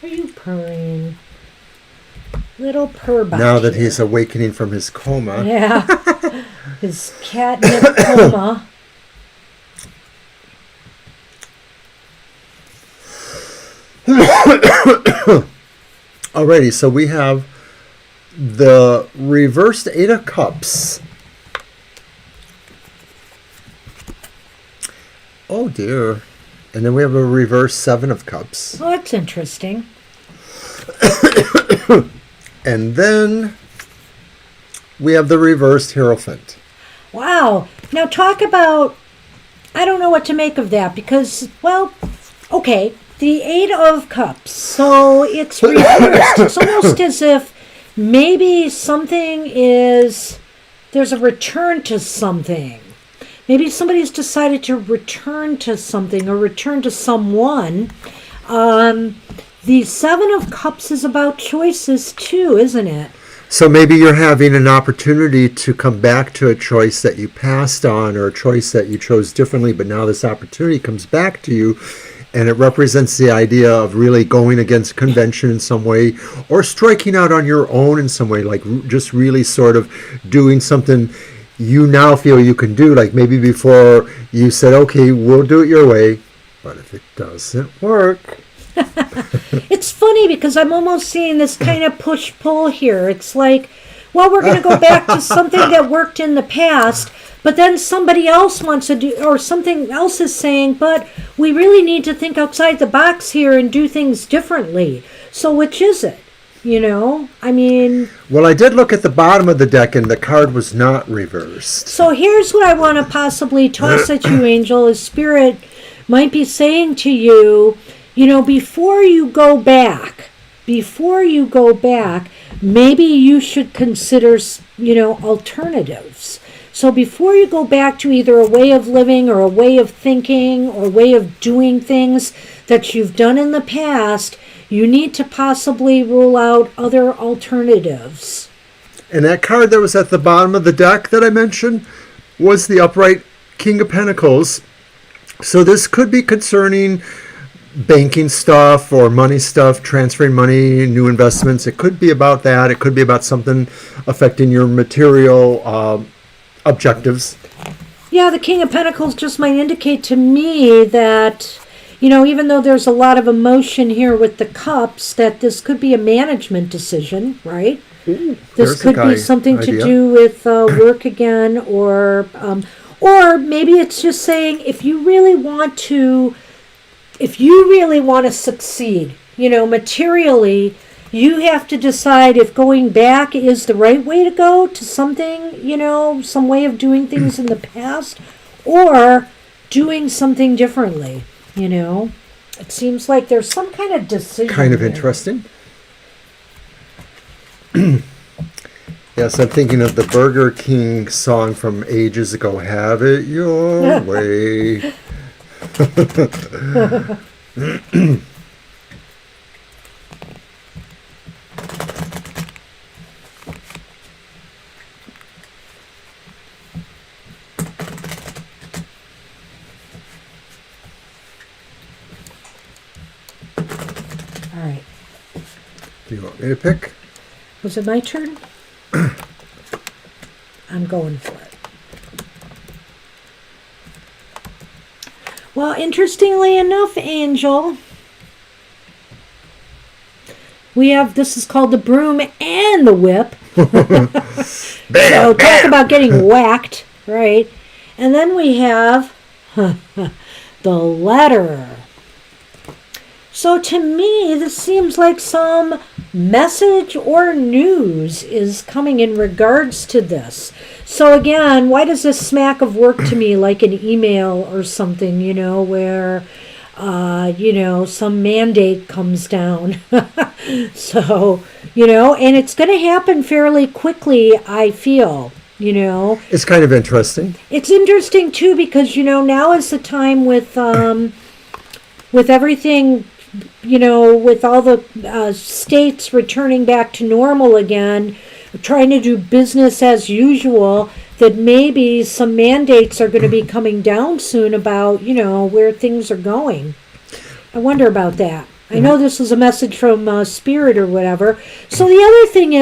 you purring? Little purr back Now that here. he's awakening from his coma. Yeah. His catnip coma. Alrighty, so we have the reversed Eight of Cups. Oh dear. And then we have a reversed Seven of Cups. Oh, that's interesting. And then we have the reversed Hierophant. Wow. Now talk about... I don't know what to make of that because, well, okay, the Eight of Cups. So it's reversed. It's almost as if maybe something is... There's a return to something. Maybe somebody's decided to return to something or return to someone. The Seven of Cups is about choices too, isn't it? So maybe you're having an opportunity to come back to a choice that you passed on or a choice that you chose differently, but now this opportunity comes back to you, and it represents the idea of really going against convention in some way or striking out on your own in some way, like just really sort of doing something you now feel you can do. Like maybe before you said, okay, we'll do it your way, but if it doesn't work... It's funny because I'm almost seeing this kind of push-pull here. It's like, well, we're going to go back to something that worked in the past, but then somebody else wants to do, or something else is saying, but we really need to think outside the box here and do things differently. So which is it? I mean... Well, I did look at the bottom of the deck, and the card was not reversed. So here's what I want to possibly toss at you, Angel, is Spirit might be saying to you, before you go back, maybe you should consider, alternatives. So before you go back to either a way of living or a way of thinking or a way of doing things that you've done in the past, you need to possibly rule out other alternatives. And that card that was at the bottom of the deck that I mentioned was the upright King of Pentacles. So this could be concerning banking stuff or money stuff, transferring money, new investments. It could be about that. It could be about something affecting your material objectives. Yeah, the King of Pentacles just might indicate to me that, even though there's a lot of emotion here with the cups, that this could be a management decision, right? Ooh, this could be something to do with work again, or maybe it's just saying if you really want to succeed, materially, You have to decide if going back is the right way to go to something, some way of doing things in the past, or doing something differently, It seems like there's some kind of decision. Kind of there. interesting. Yes, I'm thinking of the Burger King song from ages ago, Have It Your Way. All right. Do you want me to pick? Was it my turn? I'm going for it. Well, interestingly enough, Angel, this is called the broom and the whip. So talk about getting whacked, right? And then we have the letter. So to me, this seems like some message or news is coming in regards to this. So again, why does this smack of work to me like an email or something, where, some mandate comes down. So, and it's going to happen fairly quickly, I feel. It's kind of interesting. It's interesting too because now is the time with everything, with all the states returning back to normal again, trying to do business as usual, that maybe some mandates are going to be coming down soon about where things are going. I wonder about that. I know this was a message from Spirit or whatever. So the other thing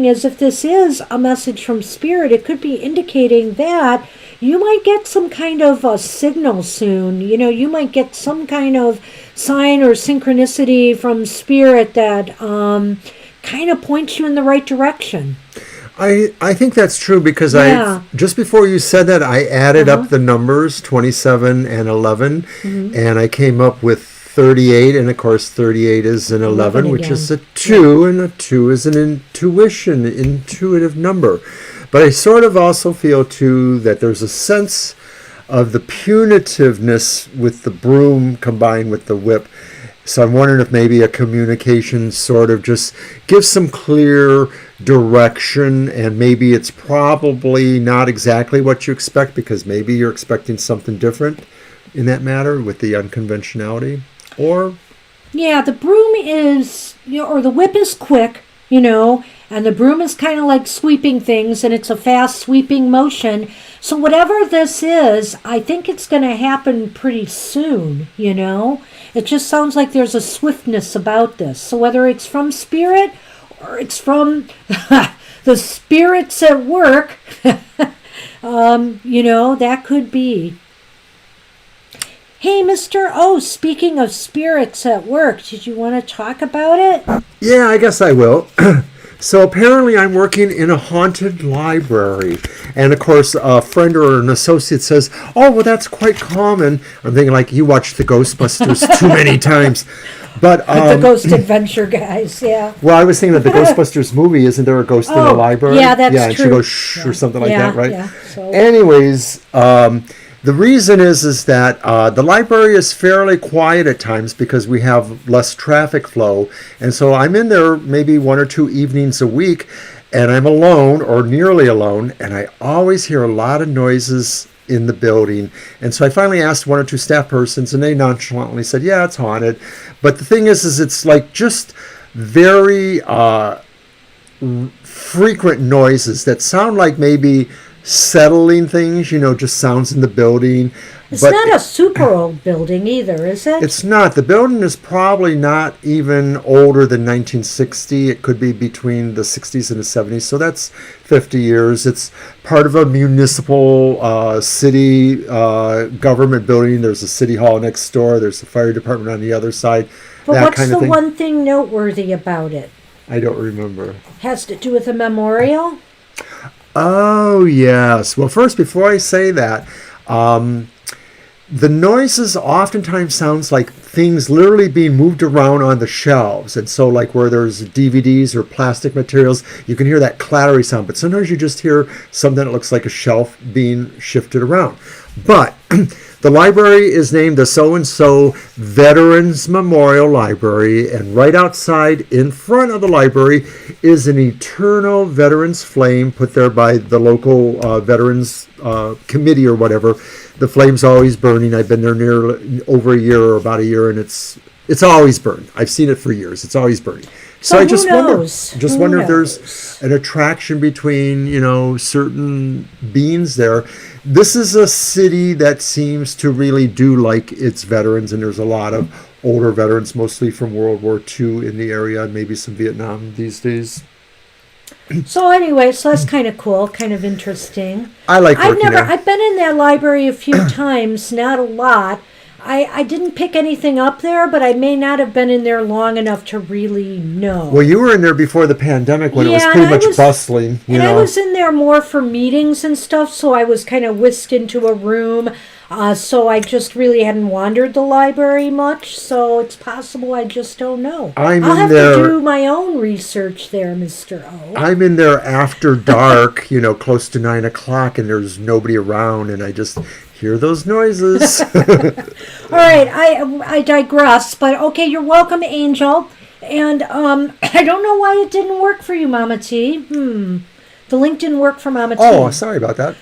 is, if this is a message from Spirit, it could be indicating that you might get some kind of a signal soon. You might get some kind of sign or synchronicity from Spirit that kind of points you in the right direction. I think that's true because just before you said that, I added up the numbers 27 and 11, and I came up with 38, and of course 38 is an 11, which is a 2, and a 2 is an intuitive number. But I sort of also feel too that there's a sense of the punitiveness with the broom combined with the whip. So I'm wondering if maybe a communication sort of just gives some clear direction, and maybe it's probably not exactly what you expect because maybe you're expecting something different in that matter with the unconventionality. Or the broom is, or the whip is quick, and the broom is kind of like sweeping things, and it's a fast sweeping motion. So whatever this is, I think it's going to happen pretty soon, It just sounds like there's a swiftness about this. So whether it's from Spirit or it's from the spirits at work, that could be. Hey, Mr. O, speaking of spirits at work, did you want to talk about it? Yeah, I guess I will. So apparently I'm working in a haunted library. And of course, a friend or an associate says, oh, well, that's quite common. I'm thinking like, you watched the Ghostbusters too many times. But the Ghost Adventure guys, yeah. Well, I was thinking of the Ghostbusters movie. Isn't there a ghost in the library? Yeah, that's true. Yeah, and she goes, shh, or something like that, right? Yeah, so. Anyways, the reason is that the library is fairly quiet at times because we have less traffic flow. And so I'm in there maybe 1 or 2 evenings a week, and I'm alone or nearly alone, and I always hear a lot of noises in the building. And so I finally asked 1 or 2 staff persons, and they nonchalantly said, yeah, it's haunted. But the thing is it's like just very frequent noises that sound like maybe settling things, just sounds in the building. It's not a super old building either, is it? It's not. The building is probably not even older than 1960. It could be between the 60s and the 70s. So that's 50 years. It's part of a municipal city government building. There's a city hall next door. There's a fire department on the other side. But what's the one thing noteworthy about it? I don't remember. Has to do with a memorial? Oh, yes. Well, first, before I say that, the noises oftentimes sounds like things literally being moved around on the shelves. And so like where there's DVDs or plastic materials, you can hear that clattery sound. But sometimes you just hear something that looks like a shelf being shifted around. But the library is named the So-and-so Veterans Memorial Library. And right outside in front of the library is an eternal veterans flame put there by the local veterans committee or whatever. The flame's always burning. I've been there over a year or about a year, and it's always burned. I've seen it for years. It's always burning. So I just wonder if there's an attraction between, certain beings there. This is a city that seems to really do like its veterans, and there's a lot of older veterans, mostly from World War II in the area, and maybe some Vietnam these days. So anyway, so that's kind of cool, kind of interesting. I like working there. I've been in that library a few times, not a lot. I didn't pick anything up there, but I may not have been in there long enough to really know. Well, you were in there before the pandemic when it was pretty much bustling. I was in there more for meetings and stuff, so I was kind of whisked into a room. So I just really hadn't wandered the library much, so it's possible I just don't know. I'll have to do my own research there, Mr. O. I'm in there after dark, close to 9 o'clock, and there's nobody around, and I just hear those noises. All right, I digress, but okay, you're welcome, Angel. And I don't know why it didn't work for you, Mama T. The link didn't work for Mama T. Oh, sorry about that.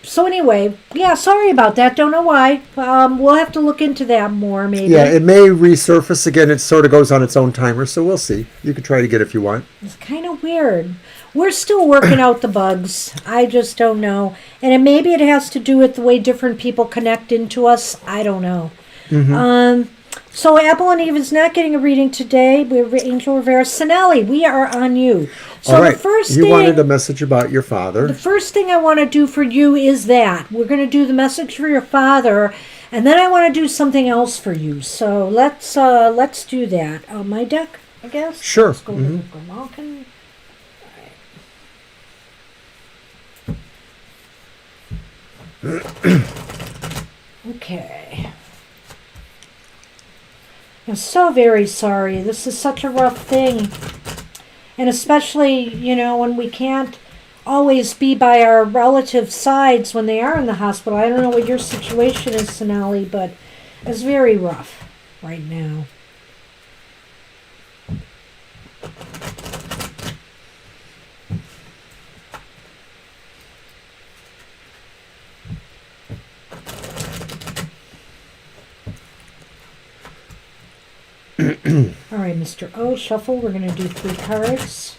So anyway, yeah, sorry about that. Don't know why. We'll have to look into that more, maybe. Yeah, it may resurface again. It sort of goes on its own timer, so we'll see. You can try to get it if you want. It's kind of weird. We're still working out the bugs. I just don't know. And maybe it has to do with the way different people connect into us. I don't know. Mm-hmm. So Apple and Eve is not getting a reading today. We're Angel Rivera. Sinelli, we are on you. So all right. The first you wanted a message about your father. The first thing I want to do for you is that. We're going to do the message for your father, and then I want to do something else for you. So let's do that. My deck, I guess? Sure. Let's go to Malkin. Okay. I'm so very sorry. This is such a rough thing. And especially, when we can't always be by our relatives' sides when they are in the hospital. I don't know what your situation is, Sonali, but it's very rough right now. All right, Mr. O, shuffle. We're going to do 3 cards.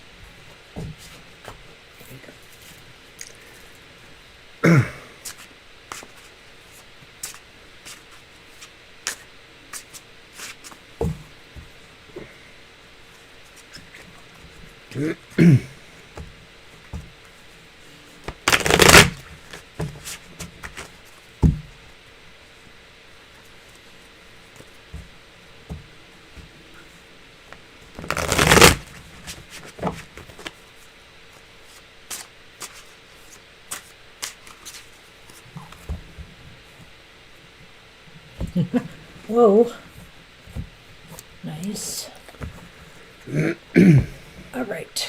Whoa. Nice. All right.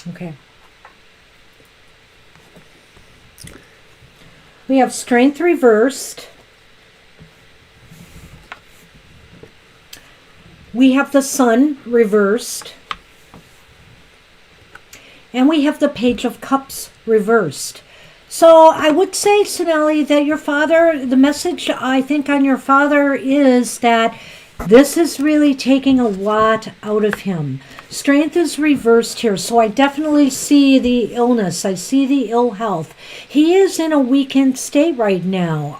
Okay. We have Strength reversed. We have the Sun reversed. And we have the Page of Cups reversed. So I would say, Sonali, that your father, the message I think on your father is that this is really taking a lot out of him. Strength is reversed here, so I definitely see the illness. I see the ill health. He is in a weakened state right now.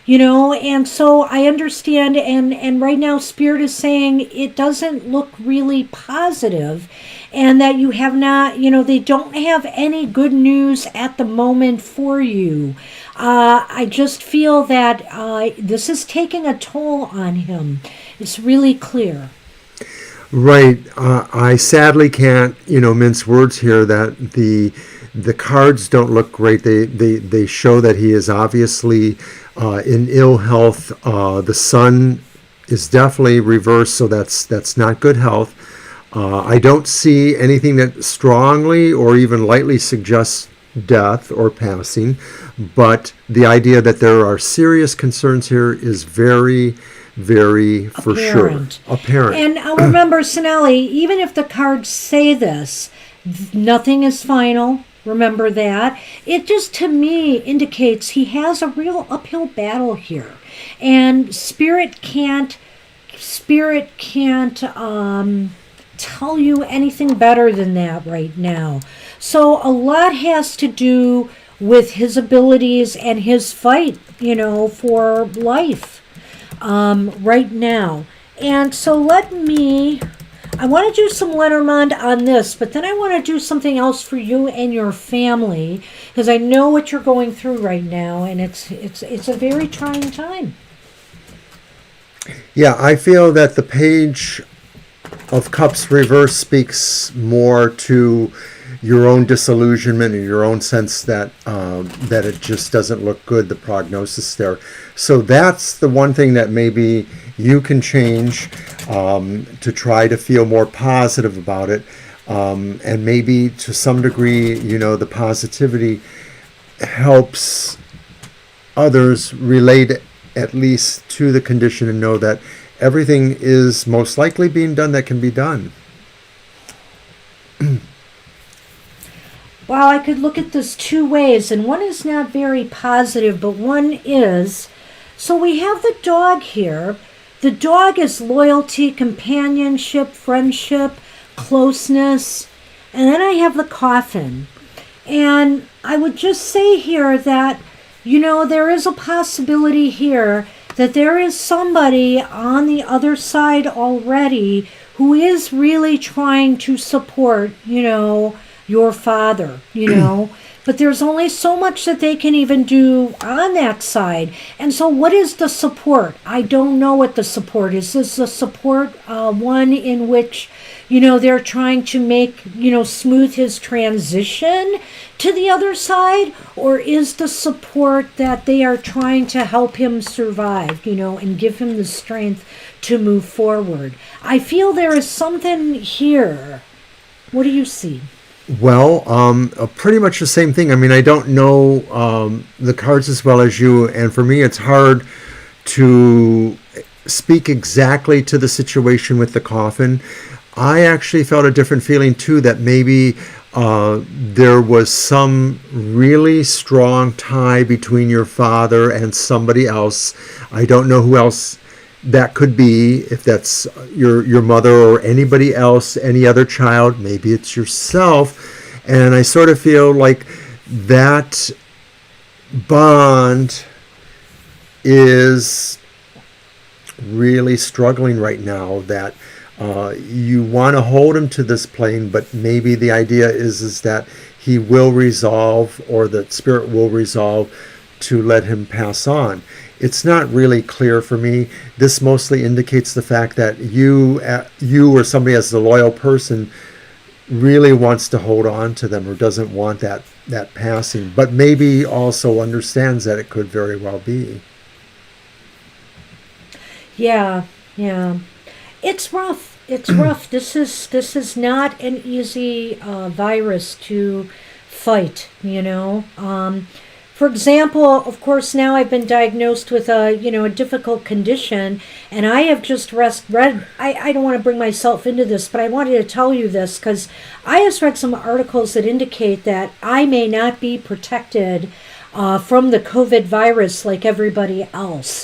And so I understand, and right now Spirit is saying it doesn't look really positive, and that you have not, they don't have any good news at the moment for you. I just feel that this is taking a toll on him. It's really clear. Right. I sadly can't, mince words here that the cards don't look great. They show that he is obviously in ill health. The sun is definitely reversed, so that's not good health. I don't see anything that strongly or even lightly suggests death or passing, but the idea that there are serious concerns here is very, very for Apparent. sure apparent. And remember, Sinelli, even if the cards say this, nothing is final. Remember that. It just, to me, indicates he has a real uphill battle here. And Spirit can't tell you anything better than that right now. So a lot has to do with his abilities and his fight, for life right now. And so I want to do some Lenormand on this, but then I want to do something else for you and your family, because I know what you're going through right now, and it's a very trying time. Yeah, I feel that the Page of Cups reverse speaks more to your own disillusionment and your own sense that that it just doesn't look good, the prognosis there. So that's the one thing that maybe you can change to try to feel more positive about it. And maybe to some degree, the positivity helps others relate at least to the condition and know that everything is most likely being done that can be done. Well, I could look at this two ways, and one is not very positive, but one is. So we have the dog here. The dog is loyalty, companionship, friendship, closeness, and then I have the coffin. And I would just say here that, there is a possibility here that there is somebody on the other side already who is really trying to support, your father, but there's only so much that they can even do on that side. And so what is the support? I don't know what the support is. Is the support one in which, they're trying to make, smooth his transition to the other side? Or is the support that they are trying to help him survive, and give him the strength to move forward? I feel there is something here. What do you see? Well, pretty much the same thing. I mean, I don't know the cards as well as you, and for me it's hard to speak exactly to the situation with the coffin. I actually felt a different feeling too, that maybe there was some really strong tie between your father and somebody else. I don't know who else that could be, if that's your mother or anybody else, any other child, maybe it's yourself. And I sort of feel like that bond is really struggling right now, that you want to hold him to this plane, but maybe the idea is that he will resolve, or that Spirit will resolve to let him pass on. It's not really clear for me. This mostly indicates the fact that you or somebody as the loyal person really wants to hold on to them, or doesn't want that passing, but maybe also understands that it could very well be. Yeah. It's rough. It's rough. This is not an easy virus to fight, For example, of course, now I've been diagnosed with a difficult condition, and I have just read, I don't want to bring myself into this, but I wanted to tell you this because I just read some articles that indicate that I may not be protected from the COVID virus like everybody else.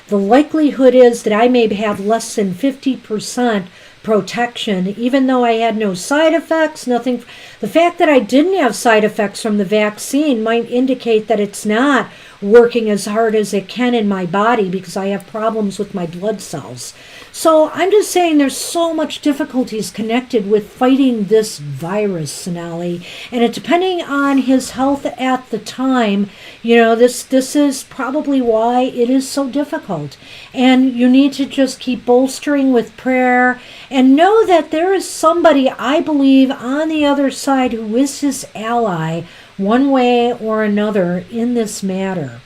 The likelihood is that I may have less than 50% protection, even though I had no side effects, nothing. The fact that I didn't have side effects from the vaccine might indicate that it's not working as hard as it can in my body, because I have problems with my blood cells. So I'm just saying there's so much difficulties connected with fighting this virus, Sonali. And it depending on his health at the time, this is probably why it is so difficult. And you need to just keep bolstering with prayer and know that there is somebody, I believe, on the other side who is his ally one way or another in this matter.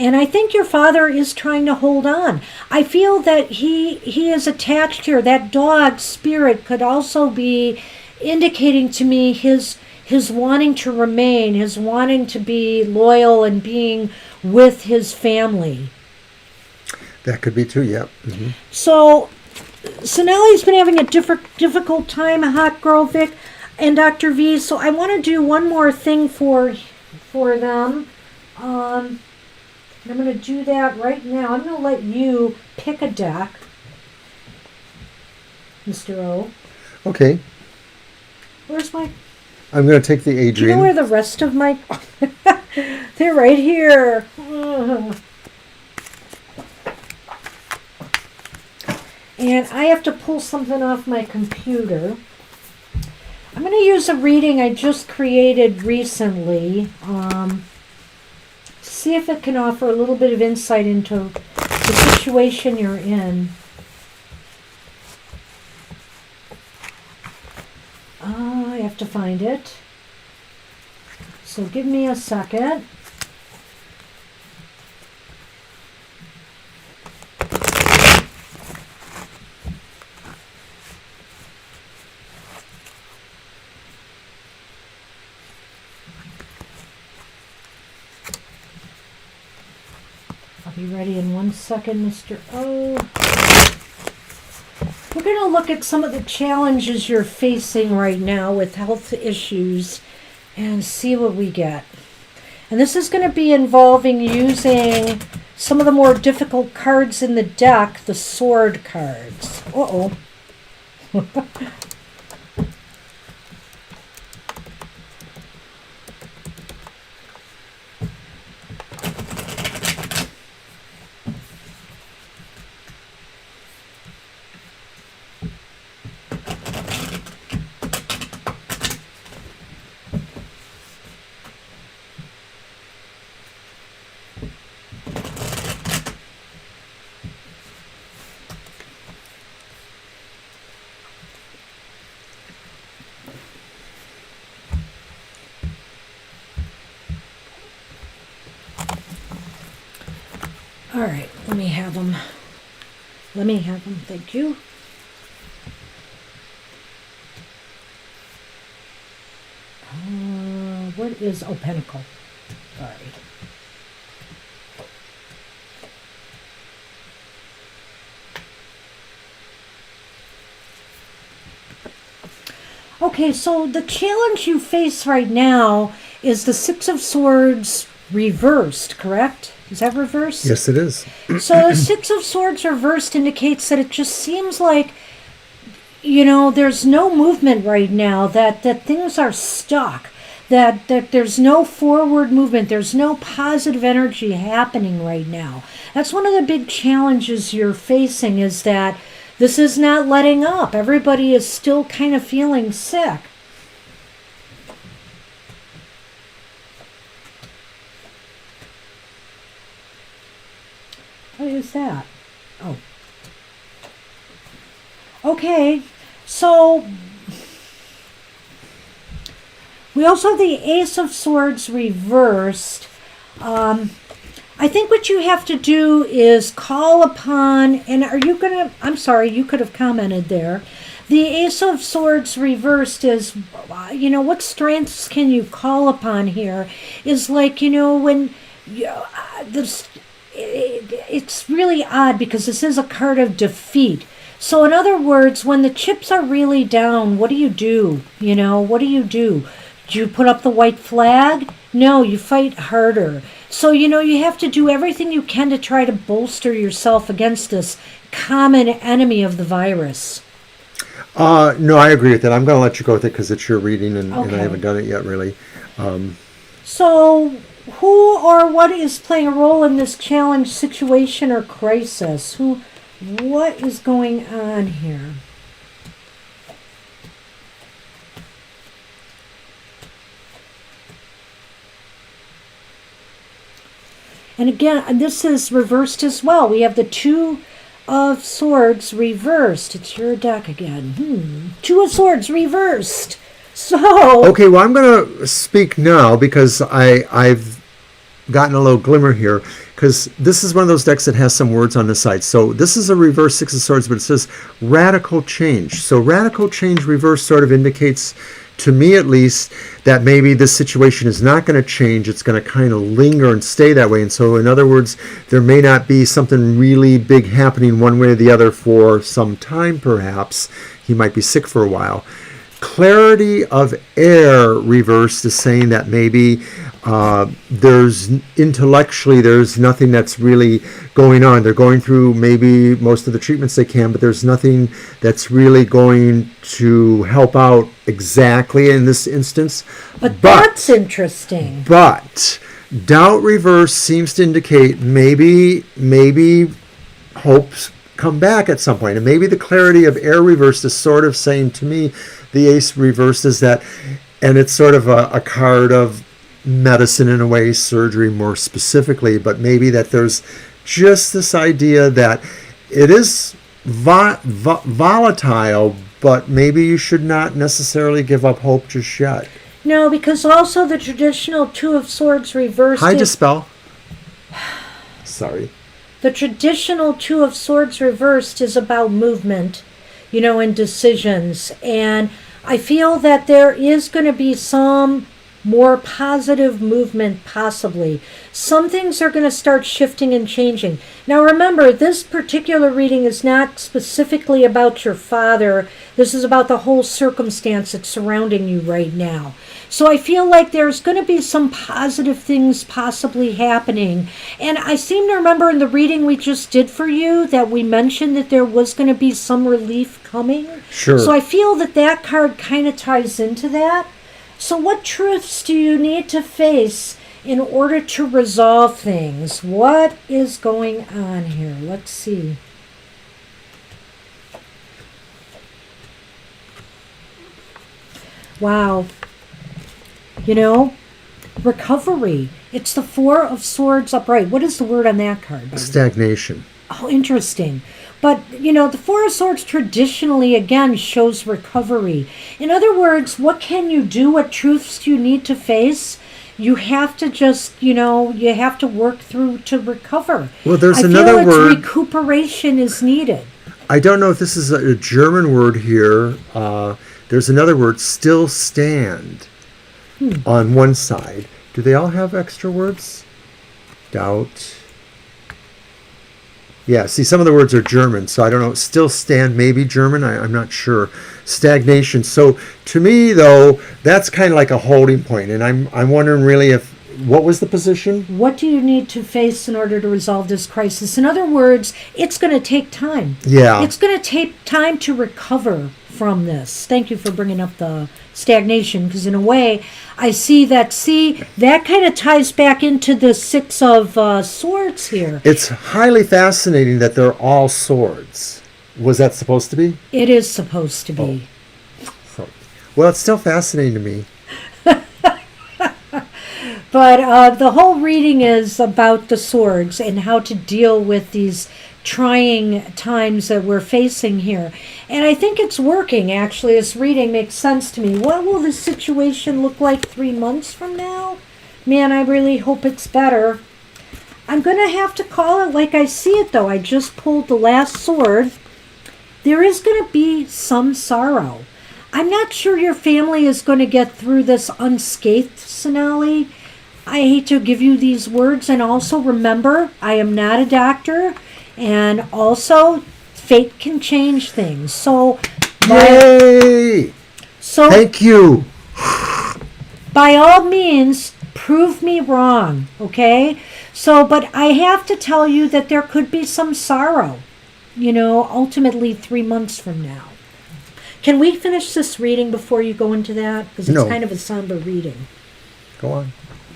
And I think your father is trying to hold on. I feel that he is attached here. That dog spirit could also be indicating to me his wanting to remain, his wanting to be loyal and being with his family. That could be too, yeah. Mm-hmm. So Sonali's been having a difficult time, Hot Girl Vic and Dr. V. So I want to do one more thing for them. I'm going to do that right now. I'm going to let you pick a deck, Mr. O. Okay. Where's my... I'm going to take the Adrian. Do you know where the rest of my... They're right here. And I have to pull something off my computer. I'm going to use a reading I just created recently. See if it can offer a little bit of insight into the situation you're in. I have to find it. So give me a second. Be ready in 1 second, Mr. O. We're going to look at some of the challenges you're facing right now with health issues and see what we get. And this is going to be involving using some of the more difficult cards in the deck, the sword cards. Uh-oh. All right, let me have them. Thank you. What is, Pentacle. All right. Okay, so the challenge you face right now is the Six of Swords reversed, correct? Is that reversed? Yes, it is. So the Six of Swords reversed indicates that it just seems like, there's no movement right now, that things are stuck, that there's no forward movement, there's no positive energy happening right now. That's one of the big challenges you're facing, is that this is not letting up. Everybody is still kind of feeling sick. What is that? Oh. Okay, so we also have the Ace of Swords reversed. I think what you have to do is call upon, and are you going to, I'm sorry, you could have commented there. The Ace of Swords reversed is, what strengths can you call upon here? Is like, when it's really odd because this is a card of defeat. So in other words, when the chips are really down, what do you do? What do you do? Do you put up the white flag? No, you fight harder. So, you have to do everything you can to try to bolster yourself against this common enemy of the virus. No, I agree with that. I'm going to let you go with it because it's your reading and I Okay. haven't done it yet, really. So, who or what is playing a role in this challenge, situation, or crisis? Who What is going on here? And again, this is reversed as well. We have the Two of Swords reversed. It's your deck again. Two of Swords reversed. So... Okay, well, I'm going to speak now because I've gotten a little glimmer here, because this is one of those decks that has some words on the side. So this is a reverse Six of Swords, but it says radical change. So radical change reverse sort of indicates, to me at least, that maybe this situation is not going to change. It's going to kind of linger and stay that way. And so, in other words, there may not be something really big happening one way or the other for some time, perhaps. He might be sick for a while. Clarity of air reversed is saying that maybe there's intellectually there's nothing that's really going on. They're going through maybe most of the treatments they can, but there's nothing that's really going to help out exactly in this instance. But that's interesting. But doubt reverse seems to indicate maybe hopes come back at some point. And maybe the clarity of air reversed is sort of saying to me, the ace reversed is that, and it's sort of a card of medicine in a way, surgery more specifically, but maybe that there's just this idea that it is volatile, but maybe you should not necessarily give up hope just yet. No, because also the traditional Two of Swords reversed. Hi, Dispel. Sorry. The traditional Two of Swords reversed is about movement, and decisions. And I feel that there is going to be some more positive movement, possibly. Some things are going to start shifting and changing. Now remember, this particular reading is not specifically about your father. This is about the whole circumstance that's surrounding you right now. So I feel like there's going to be some positive things possibly happening. And I seem to remember in the reading we just did for you that we mentioned that there was going to be some relief coming. Sure. So I feel that that card kind of ties into that. So what truths do you need to face in order to resolve things? What is going on here? Let's see. Wow. Recovery. It's the Four of Swords upright. What is the word on that card? Stagnation. Oh, interesting. But, the Four of Swords traditionally, again, shows recovery. In other words, what can you do? What truths do you need to face? You have to just, you have to work through to recover. Well, there's another word. Recuperation is needed. I don't know if this is a German word here. There's another word, still stand, on one side. Do they all have extra words? Doubt. Yeah, see, some of the words are German, so I don't know. Still stand, maybe German, I'm not sure. Stagnation. So to me, though, that's kind of like a holding point, and I'm wondering really what was the position? What do you need to face in order to resolve this crisis? In other words, it's going to take time. Yeah. It's going to take time to recover from this. Thank you for bringing up the stagnation, because in a way, I see that kind of ties back into the Six of Swords here. It's highly fascinating that they're all swords. Was that supposed to be? It is supposed to be. Oh. Well, it's still fascinating to me. But the whole reading is about the swords and how to deal with these trying times that we're facing here. And I think it's working, actually. This reading makes sense to me. What will the situation look like 3 months from now? Man, I really hope it's better. I'm going to have to call it like I see it, though. I just pulled the last sword. There is going to be some sorrow. I'm not sure your family is going to get through this unscathed, Sonali. I hate to give you these words, and also remember, I am not a doctor, and also fate can change things. So, Yay! Thank you. By all means, prove me wrong, okay? So, but I have to tell you that there could be some sorrow, ultimately 3 months from now. Can we finish this reading before you go into that? Because it's kind of a somber reading. Go on.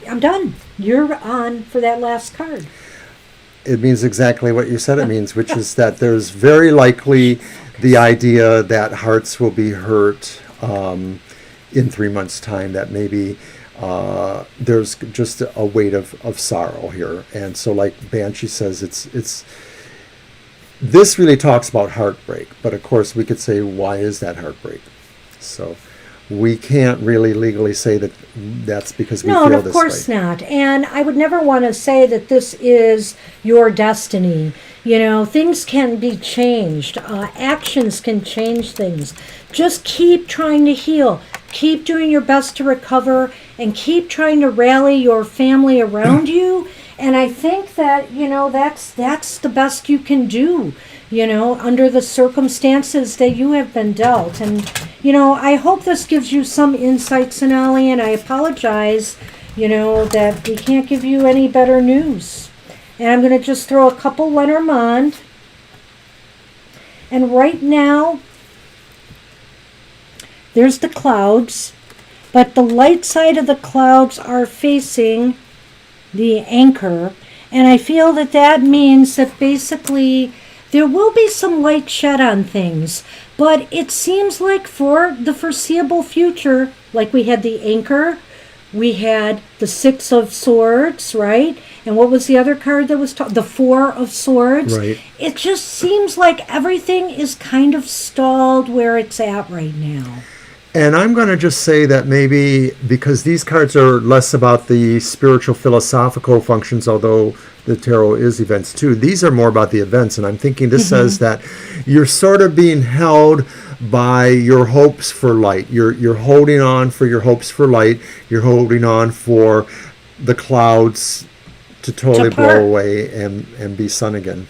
I'm done. You're on for that last card. it means exactly what you said it means, which is that there's very likely the idea that hearts will be hurt in 3 months' time, that maybe there's just a weight of sorrow here. And so like Banshee says, it's this really talks about heartbreak, but of course we could say, why is that heartbreak? So we can't really legally say that that's because we feel this way. No, of course not. And I would never want to say that this is your destiny. You know, things can be changed. Actions can change things. Just keep trying to heal. Keep doing your best to recover, and keep trying to rally your family around you. And I think that, you know, that's the best you can do, you know, under the circumstances that you have been dealt. And, you know, I hope this gives you some insight, Sonali, and I apologize, you know, that we can't give you any better news. And I'm going to just throw a couple Lenormand. And right now, there's the clouds, but the light side of the clouds are facing the anchor, and I feel that that means that basically there will be some light shed on things, but it seems like for the foreseeable future, like we had the anchor, we had the Six of Swords, right? And what was the other card that was the Four of Swords? Right. It just seems like everything is kind of stalled where it's at right now. And I'm going to just say that maybe because these cards are less about the spiritual philosophical functions, although the tarot is events too, these are more about the events. And I'm thinking this says that you're sort of being held by your hopes for light. You're holding on for your hopes for light. You're holding on for the clouds to totally blow away and be sun again.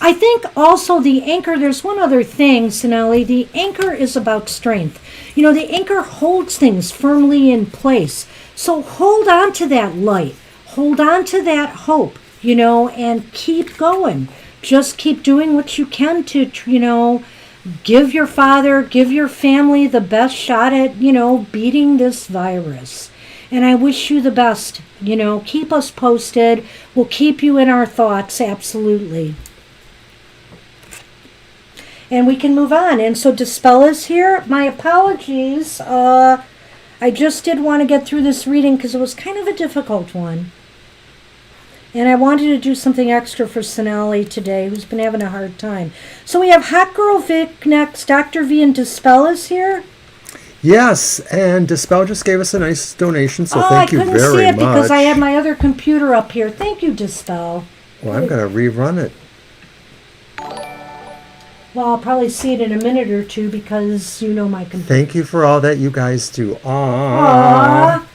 I think also the anchor, there's one other thing, Sonali, the anchor is about strength. You know, the anchor holds things firmly in place. So hold on to that light. Hold on to that hope, you know, and keep going. Just keep doing what you can to, you know, give your father, give your family the best shot at, you know, beating this virus. And I wish you the best. You know, keep us posted. We'll keep you in our thoughts, absolutely. And we can move on. And so Dispel is here. My apologies. I just did want to get through this reading because it was kind of a difficult one. And I wanted to do something extra for Sonali today, who's been having a hard time. So we have Hot Girl Vic next. Dr. V and Dispel is here. Yes, and Dispel just gave us a nice donation, so thank you very much. I couldn't see it because I had my other computer up here. Thank you, Dispel. Well, I'm going to rerun it. Well, I'll probably see it in a minute or two because you know my computer. Thank you for all that you guys do. Aww.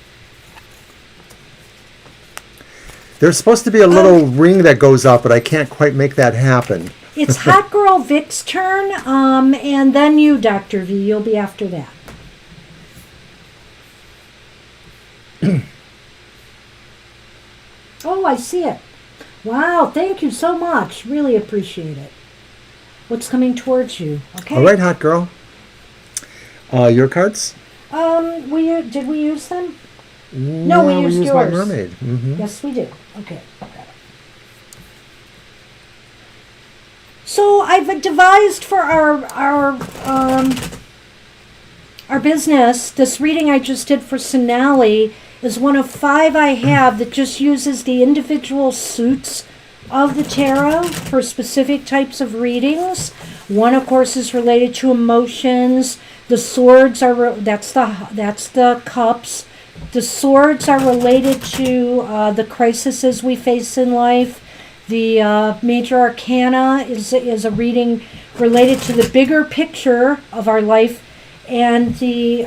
There's supposed to be a little ring that goes up, but I can't quite make that happen. It's Hot Girl Vic's turn, and then you, Dr. V. You'll be after that. Oh, I see it. Wow, thank you so much. Really appreciate it. What's coming towards you? Okay. All right, Hot Girl. Your cards? Did we use them? No, we used yours. My mermaid. Mm-hmm. Yes, we did. Okay. So I've devised for our business, this reading I just did for Sonali is one of 5 I have that just uses the individual suits of the tarot for specific types of readings. One, of course, is related to emotions. The swords are that's the cups. The swords are related to the crises we face in life. The major arcana is a reading related to the bigger picture of our life, and the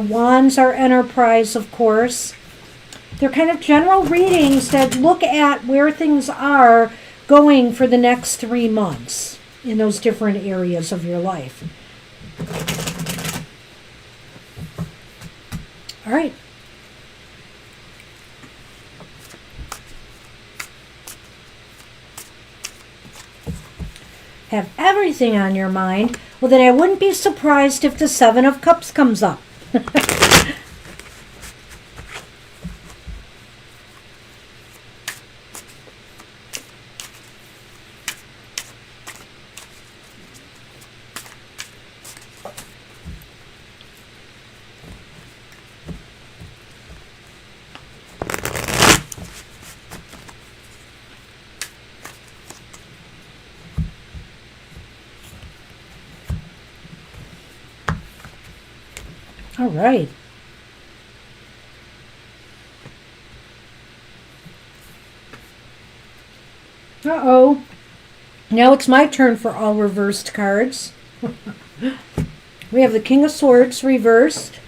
wands are enterprise, of course. They're kind of general readings that look at where things are going for the next 3 months in those different areas of your life. All right. Have everything on your mind? Well, then I wouldn't be surprised if the 7 of Cups comes up. All right. Uh-oh. Now it's my turn for all reversed cards. We have the King of Swords reversed.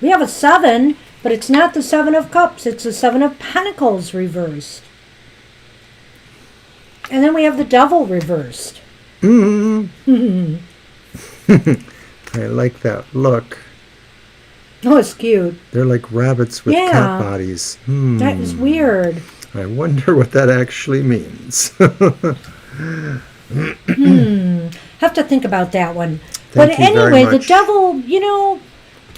We have a 7, but it's not the 7 of Cups. It's the 7 of Pentacles reversed. And then we have the Devil reversed. I like that look. Oh, it's cute. They're like rabbits with cat bodies. That is weird. I wonder what that actually means. Have to think about that one. Thank But you very anyway, the much. Devil, you know,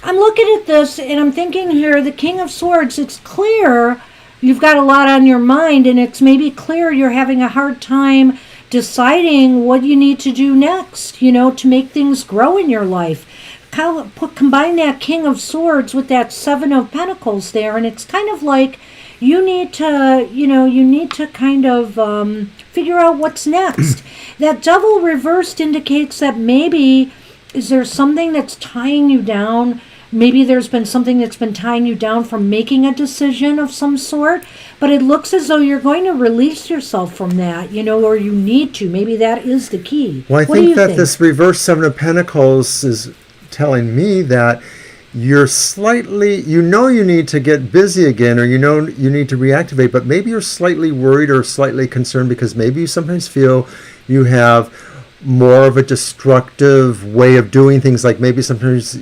I'm looking at this and I'm thinking here, the King of Swords, it's clear you've got a lot on your mind, and it's maybe clear you're having a hard time deciding what you need to do next, you know, to make things grow in your life. Combine that King of Swords with that 7 of Pentacles there, and it's kind of like you need to kind of figure out what's next. That Devil reversed indicates that maybe is there something that's tying you down. Maybe there's been something that's been tying you down from making a decision of some sort, but it looks as though you're going to release yourself from that, you know, or you need to. Maybe that is the key. Well, I think that this reverse 7 of Pentacles is telling me that you're slightly, you need to get busy again, or you need to reactivate, but maybe you're slightly worried or slightly concerned because maybe you sometimes feel you have more of a destructive way of doing things. Like maybe sometimes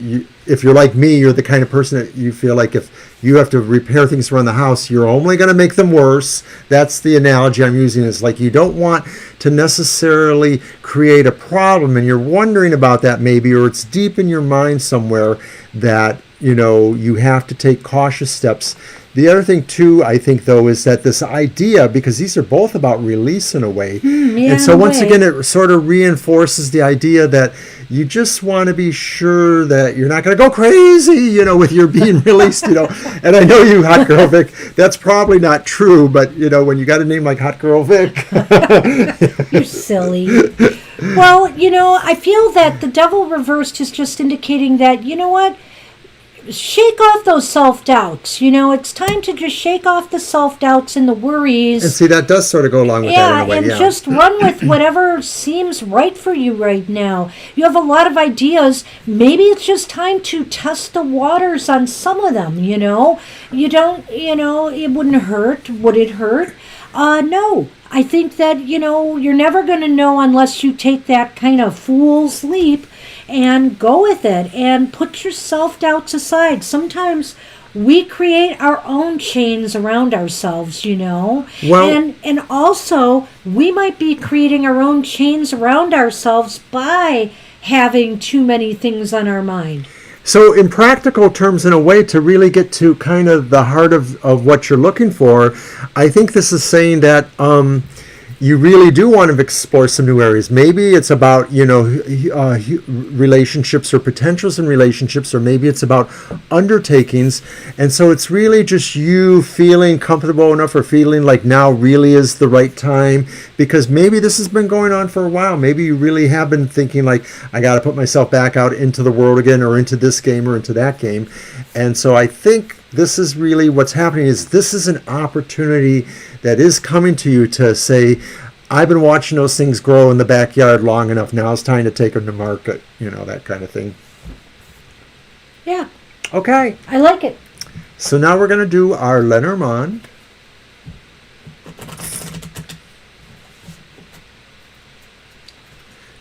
if you're like me, you're the kind of person that you feel like if you have to repair things around the house, you're only going to make them worse. That's the analogy I'm using, is like you don't want to necessarily create a problem, and you're wondering about that maybe, or it's deep in your mind somewhere that, you know, you have to take cautious steps. The other thing, too, I think, though, is that this idea, because these are both about release in a way, and so once again, it sort of reinforces the idea that you just want to be sure that you're not going to go crazy, you know, with your being released, you know. And I know you, Hot Girl Vic, that's probably not true, but, you know, when you got a name like Hot Girl Vic. You're silly. Well, you know, I feel that the Devil reversed is just indicating that, you know what? Shake off those self-doubts. You know, it's time to just shake off the self-doubts and the worries. And see, that does sort of go along with that in a way. And just run with whatever seems right for you right now. You have a lot of ideas. Maybe it's just time to test the waters on some of them, you know. You don't, you know, it wouldn't hurt. Would it hurt? No. I think that, you know, you're never going to know unless you take that kind of fool's leap and go with it and put your self-doubts aside. Sometimes we create our own chains around ourselves, you know. Well, and also we might be creating our own chains around ourselves by having too many things on our mind. So in practical terms, in a way, to really get to kind of the heart of what you're looking for, I think this is saying that you really do want to explore some new areas. Maybe it's about, you know, relationships or potentials in relationships, or maybe it's about undertakings. And so it's really just you feeling comfortable enough, or feeling like now really is the right time, because maybe this has been going on for a while. Maybe you really have been thinking like, I got to put myself back out into the world again, or into this game or into that game. And so I think this is really what's happening, is this is an opportunity that is coming to you to say, I've been watching those things grow in the backyard long enough. Now it's time to take them to market, you know, that kind of thing. Yeah. Okay. I like it. So now we're going to do our Lenormand.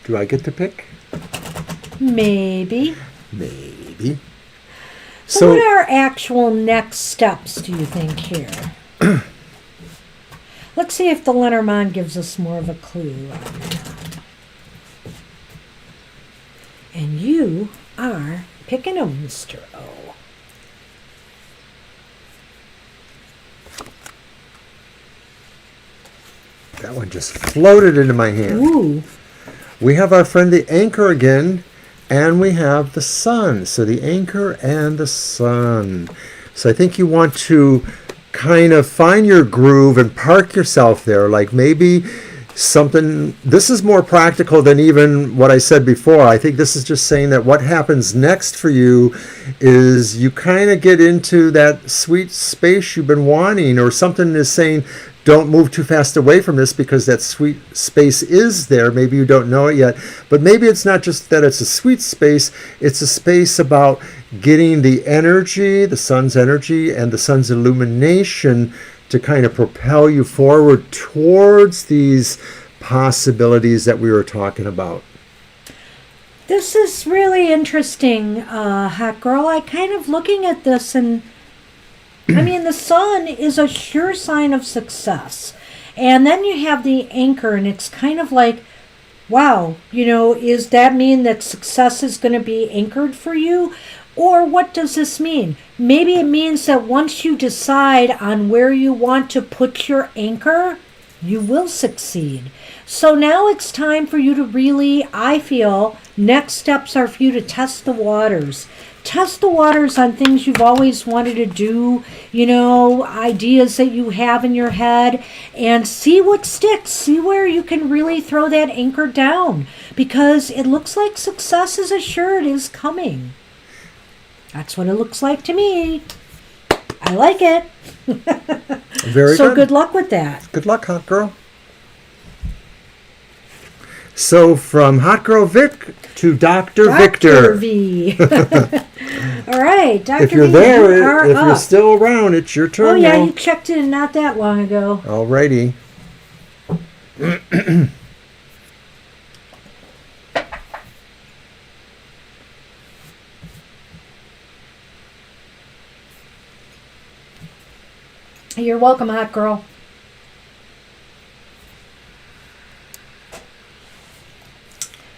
Do I get to pick? Maybe. Maybe. So what are actual next steps, do you think, here? Let's see if the Lenormand gives us more of a clue on that. And you are picking a Mr. O. That one just floated into my hand. Ooh. We have our friend the Anchor again, and we have the Sun. So the Anchor and the Sun. So I think you want to kind of find your groove and park yourself there. Like maybe something, this is more practical than even what I said before. I think this is just saying that what happens next for you is you kind of get into that sweet space you've been wanting, or something is saying, don't move too fast away from this because that sweet space is there. Maybe you don't know it yet, but maybe it's not just that it's a sweet space, it's a space about getting the energy, the sun's energy and the sun's illumination to kind of propel you forward towards these possibilities that we were talking about. This is really interesting, Hot Girl. I kind of looking at this, and I mean, the sun is a sure sign of success. And then you have the anchor, and it's kind of like, wow, does that mean that success is going to be anchored for you? Or what does this mean? Maybe it means that once you decide on where you want to put your anchor, you will succeed. So now it's time for you to really, I feel, next steps are for you to test the waters. Test the waters on things you've always wanted to do, ideas that you have in your head, and see what sticks. See where you can really throw that anchor down, because it looks like success is assured, is coming. That's what it looks like to me. I like it. Very good. So good luck with that. Good luck, Hot Girl. So from Hot Girl Vic to Dr. Victor. V. All right, Dr. If you're V, there, you are if up. you're still around, it's your turn. Oh yeah, now. you checked in not that long ago. Alrighty. You're welcome, Hot Girl.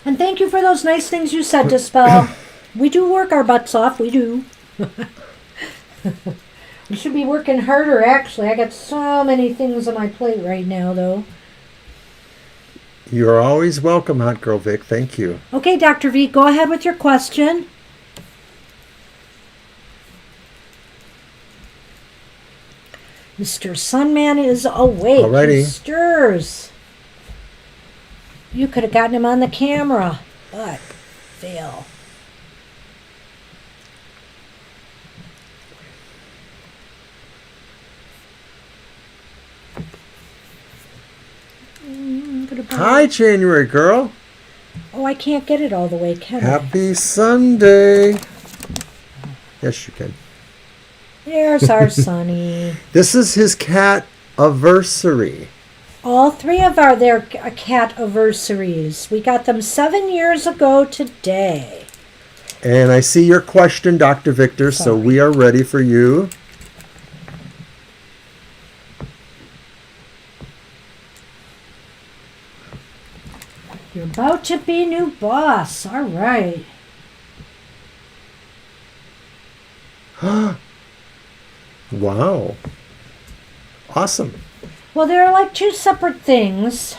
And thank you for those nice things you said, Dispel. We do work our butts off. We do. We should be working harder, actually. I got so many things on my plate right now, though. You're always welcome, Hot Girl Vic. Thank you. Okay, Dr. V, go ahead with your question. Mr. Sunman is awake. Alrighty. He stirs. You could have gotten him on the camera, but fail. Hi, January girl. Oh, I can't get it all the way, can I? Happy Sunday. Yes, you can. There's our Sonny. This is his cat anniversary. All three of their cat anniversaries. We got them 7 years ago today. And I see your question, Dr. Victor, so we are ready for you. You're about to be new boss. All right. Wow. Awesome. Well, they're like two separate things.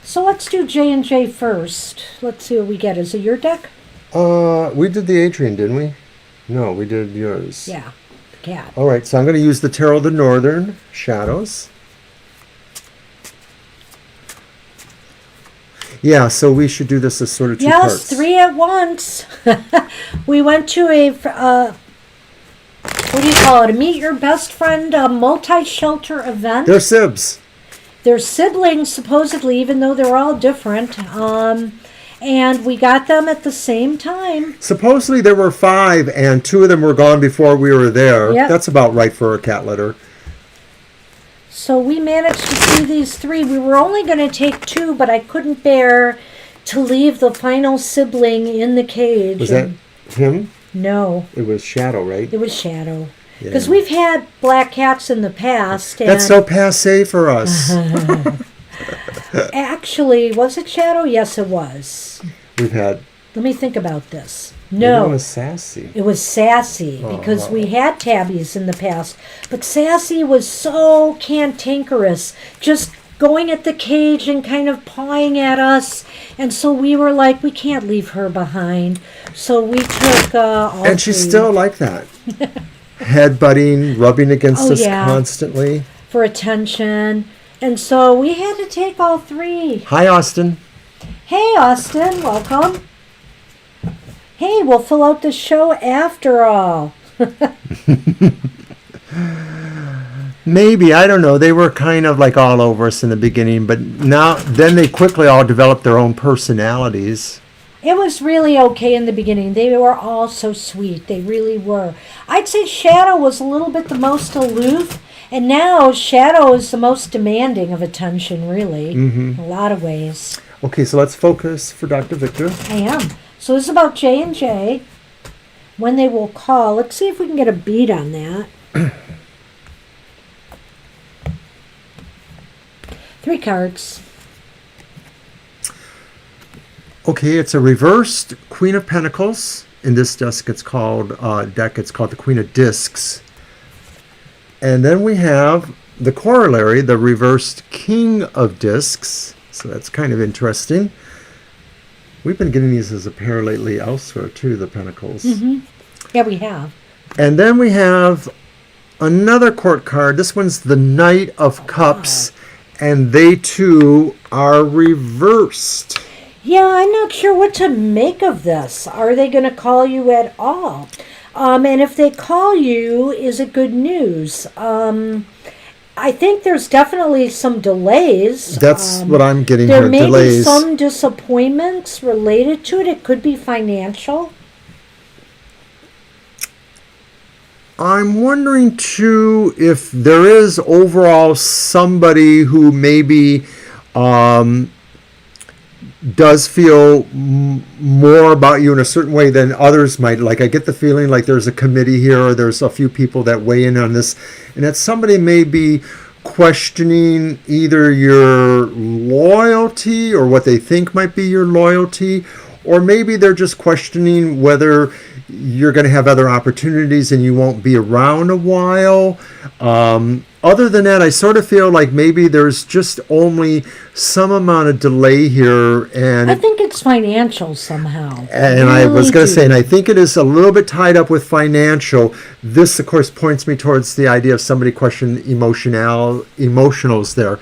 So let's do J&J first. Let's see what we get. Is it your deck? We did the Adrian, didn't we? No, we did yours. Yeah, cat. All right, so I'm going to use the Tarot of the Northern Shadows. Yeah, so we should do this as sort of two parts. Yes, 3 at once. We went to a, what do you call it, a Meet Your Best Friend multi-shelter event. They're sibs. They're siblings, supposedly, even though they're all different. And we got them at the same time. Supposedly there were 5, and 2 of them were gone before we were there. Yep. That's about right for a cat litter. So we managed to see these 3. We were only going to take 2, but I couldn't bear to leave the final sibling in the cage. Was that him? No. It was Shadow, right? It was Shadow. Because Yeah. we've had black cats in the past. And That's so passé for us. actually, was it Shadow? Yes, it was. We've had... Let me think about this. Maybe No. it was Sassy. It was Sassy, because we had tabbies in the past. But Sassy was so cantankerous, just going at the cage and kind of pawing at us. And so we were like, we can't leave her behind. So we took all And she's 3. still like that. Headbutting, rubbing against Oh, us yeah. constantly. for attention. And so we had to take all three. Hi, Austin. Hey, Austin, welcome. Hey, we'll fill out the show after all. Maybe, I don't know. They were kind of like all over us in the beginning, but then they quickly all developed their own personalities. It was really okay in the beginning. They were all so sweet. They really were. I'd say Shadow was a little bit the most aloof, and now Shadow is the most demanding of attention, really, in a lot of ways. Okay, so let's focus for Dr. Victor. I am. So this is about J&J, when they will call. Let's see if we can get a beat on that. 3 cards. Okay, it's a reversed Queen of Pentacles. In this deck, it's called the Queen of Discs. And then we have the corollary, the reversed King of Discs. So that's kind of interesting. We've been getting these as a pair lately elsewhere too, the Pentacles. Yeah, we have. And then we have another court card. This one's the Knight of Cups. And they too are reversed. Yeah, I'm not sure what to make of this. Are they going to call you at all? And if they call you, is it good news? I think there's definitely some delays. That's what I'm getting here. There may be some disappointments related to it. It could be financial. I'm wondering too if there is overall somebody who maybe does feel more about you in a certain way than others might. Like, I get the feeling like there's a committee here, or there's a few people that weigh in on this, and that somebody may be questioning either your loyalty or what they think might be your loyalty, or maybe they're just questioning whether you're going to have other opportunities and you won't be around a while. Other than that, I sort of feel like maybe there's just only some amount of delay here. And I think it's financial somehow. And I was going to say, and I think it is a little bit tied up with financial. This, of course, points me towards the idea of somebody questioning emotionals there.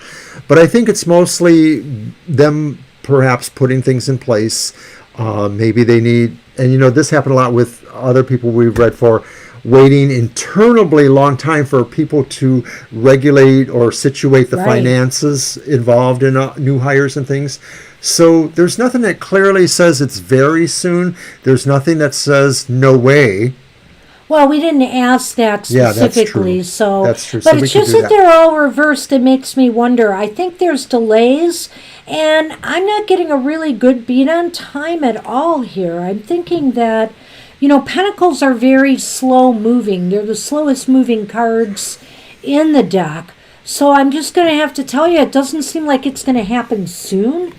But I think it's mostly them perhaps putting things in place. Maybe they need, and this happened a lot with other people we've read for, waiting interminably long time for people to regulate or situate the finances involved in new hires and things. So there's nothing that clearly says it's very soon. There's nothing that says no way. Well, we didn't ask that specifically, that's true. That's true. But it's just that they're all reversed. It makes me wonder. I think there's delays, and I'm not getting a really good beat on time at all here. I'm thinking that, Pentacles are very slow moving. They're the slowest moving cards in the deck. So I'm just going to have to tell you, it doesn't seem like it's going to happen soon.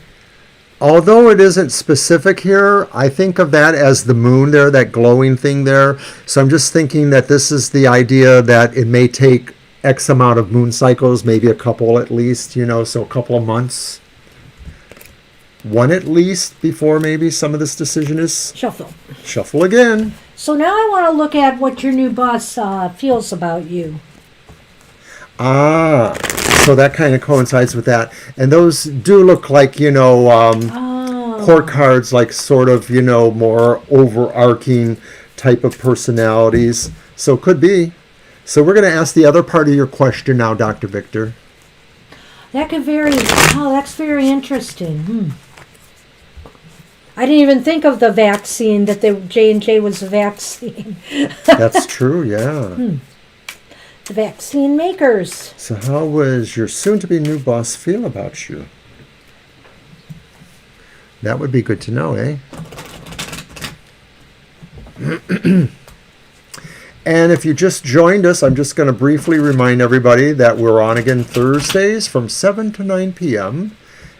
Although it isn't specific here, I think of that as the moon there, that glowing thing there. So I'm just thinking that this is the idea that it may take X amount of moon cycles, maybe a couple at least, so a couple of months. One at least before maybe some of this decision is... Shuffle again. So now I want to look at what your new boss feels about you. So that kind of coincides with that. And those do look like, court cards, like sort of, more overarching type of personalities. So it could be. So we're going to ask the other part of your question now, Dr. Victor. That could vary. Oh, that's very interesting. I didn't even think of the vaccine, that the J&J was a vaccine. That's true, yeah. The vaccine makers. So how was your soon-to-be new boss feel about you? That would be good to know, eh? And if you just joined us, I'm just going to briefly remind everybody that we're on again Thursdays from 7 to 9 p.m.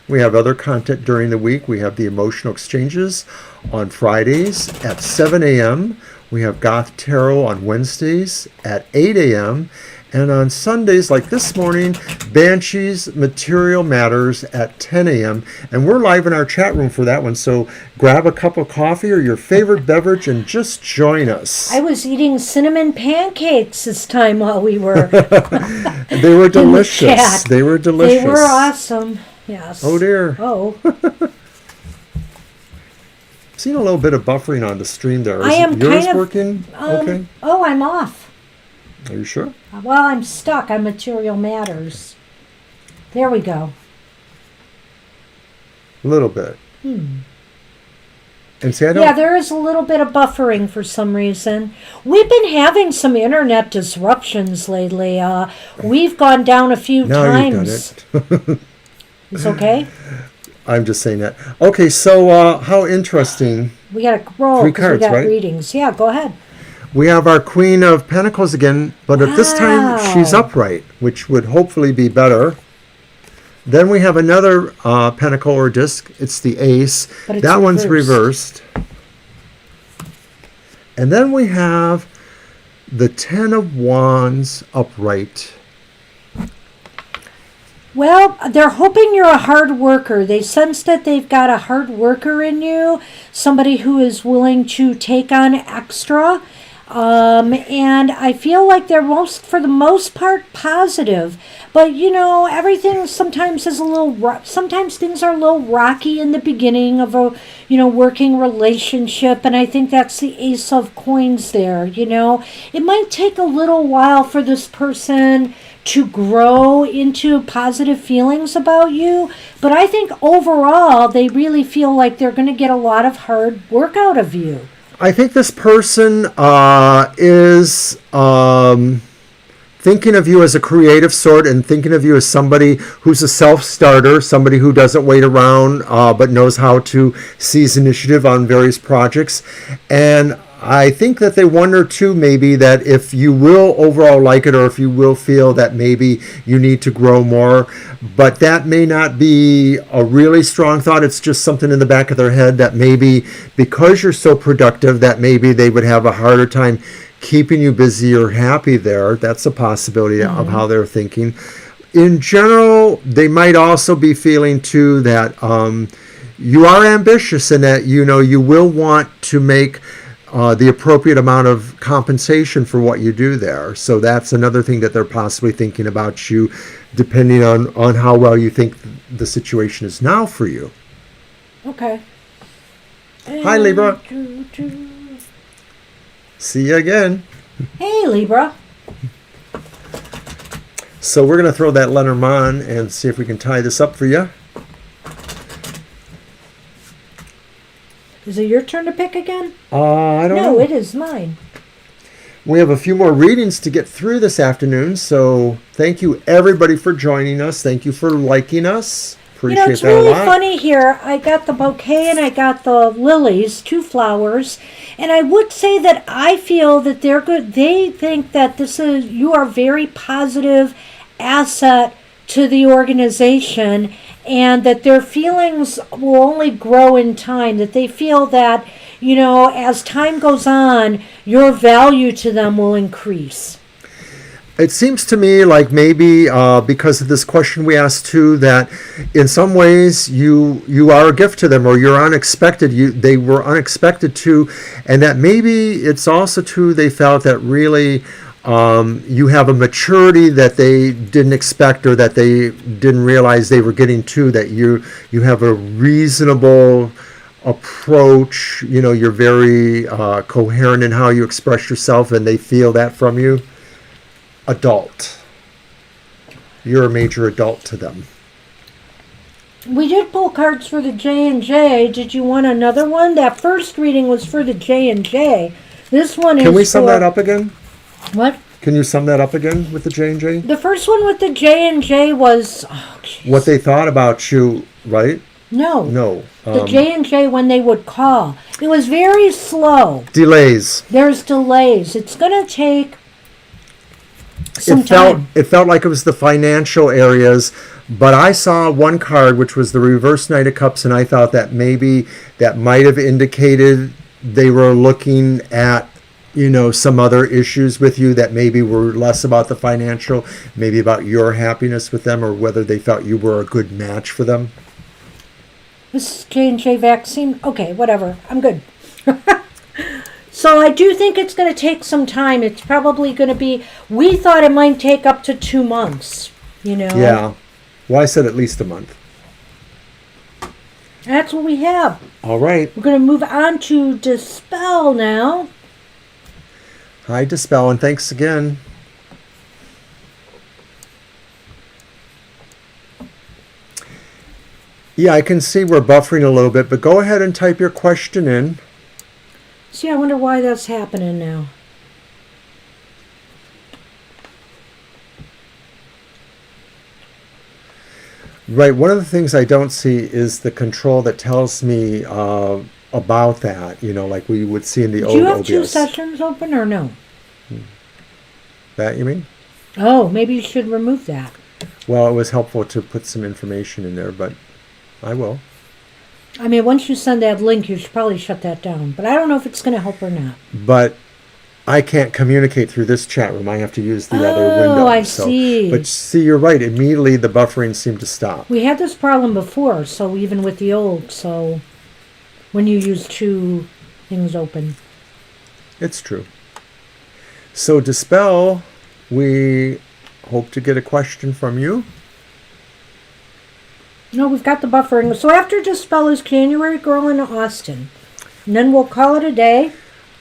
We have other content during the week. We have the emotional exchanges on Fridays at 7 a.m. We have Goth Tarot on Wednesdays at 8 a.m. And on Sundays, like this morning, Banshees Material Matters at 10 a.m. And we're live in our chat room for that one. So grab a cup of coffee or your favorite beverage and just join us. I was eating cinnamon pancakes this time while we were They were delicious. in the chat. They were delicious. They were awesome. Yes. Oh, dear. Oh. Seen a little bit of buffering on the stream there. I am yours kind of working? Okay. Oh, I'm off. Are you sure? Well, I'm stuck on Material Matters. There we go. A little bit. And see, I don't. Yeah, there is a little bit of buffering for some reason. We've been having some internet disruptions lately. We've gone down a few Now times. you've done it. It's okay? I'm just saying that. Okay, so how interesting. We got to roll 3 because we cards, got right? readings. Yeah, go ahead. We have our Queen of Pentacles again, but at this time Wow. she's upright, which would hopefully be better. Then we have another pentacle or disc. It's the Ace. But it's That one's reversed. And then we have the Ten of Wands upright. Well, they're hoping you're a hard worker. They sense that they've got a hard worker in you, somebody who is willing to take on extra. And I feel like they're for the most part, positive. But, everything sometimes is sometimes things are a little rocky in the beginning of a, working relationship. And I think that's the Ace of Coins there, It might take a little while for this person to grow into positive feelings about you. But I think overall, they really feel like they're going to get a lot of hard work out of you. I think this person is thinking of you as a creative sort and thinking of you as somebody who's a self-starter, somebody who doesn't wait around but knows how to seize initiative on various projects. And I think that they wonder too maybe that if you will overall like it or if you will feel that maybe you need to grow more, but that may not be a really strong thought. It's just something in the back of their head that maybe because you're so productive that maybe they would have a harder time keeping you busy or happy there. That's a possibility of how they're thinking. In general, they might also be feeling too that you are ambitious and that you will want to make the appropriate amount of compensation for what you do there. So that's another thing that they're possibly thinking about you, depending on how well you think the situation is now for you. Okay. Hi, Libra. See you again. Hey, Libra. So we're going to throw that Lenormand and see if we can tie this up for you. Is it your turn to pick again? I don't know. No, it is mine. We have a few more readings to get through this afternoon, so thank you everybody for joining us. Thank you for liking us. Appreciate It's that a really lot. funny here. I got the bouquet and I got the lilies, 2 flowers, and I would say that I feel that they're good. They think that you are a very positive asset to the organization, and that their feelings will only grow in time, that they feel that, as time goes on, your value to them will increase. It seems to me like maybe because of this question we asked too, that in some ways you are a gift to them, or you're unexpected. They were unexpected too, and that maybe it's also true they felt that really you have a maturity that they didn't expect or that they didn't realize they were getting to, that you have a reasonable approach. You're very coherent in how you express yourself, and they feel that from you. Adult. You're a major adult to them. We did pull cards for the J&J. Did you want another one? That first reading was for the J&J. This one is Can we sum that up again? What? Can you sum that up again with the J&J? The first one with the J&J was... What they thought about you, right? No. No. The J&J when they would call. It was very slow. Delays. There's delays. It's going to take some time. It felt like it was the financial areas, but I saw one card, which was the reverse Knight of Cups, and I thought that maybe that might have indicated they were looking at some other issues with you that maybe were less about the financial, maybe about your happiness with them, or whether they felt you were a good match for them. This is J&J vaccine. Okay, whatever. I'm good. So I do think it's going to take some time. It's probably going to be, we thought it might take up to 2 months, Yeah. Well, I said at least a month. That's what we have. All right. We're going to move on to Dispel now. Hi, Dispel, and thanks again. Yeah, I can see we're buffering a little bit, but go ahead and type your question in. See, I wonder why that's happening now. Right, one of the things I don't see is the control that tells me about that, like we would see in the old OBS. Do you have 2 sessions open or no? That, you mean? Oh, maybe you should remove that. Well, it was helpful to put some information in there, but I will. I mean, once you send that link, you should probably shut that down. But I don't know if it's going to help or not. But I can't communicate through this chat room. I have to use the other window. Oh, I see. But see, you're right. Immediately the buffering seemed to stop. We had this problem before, so even with the old, so when you use 2 things open. It's true. So Dispel, we hope to get a question from you. No, we've got the buffering. So after Dispel is January Girl in Austin. And then we'll call it a day.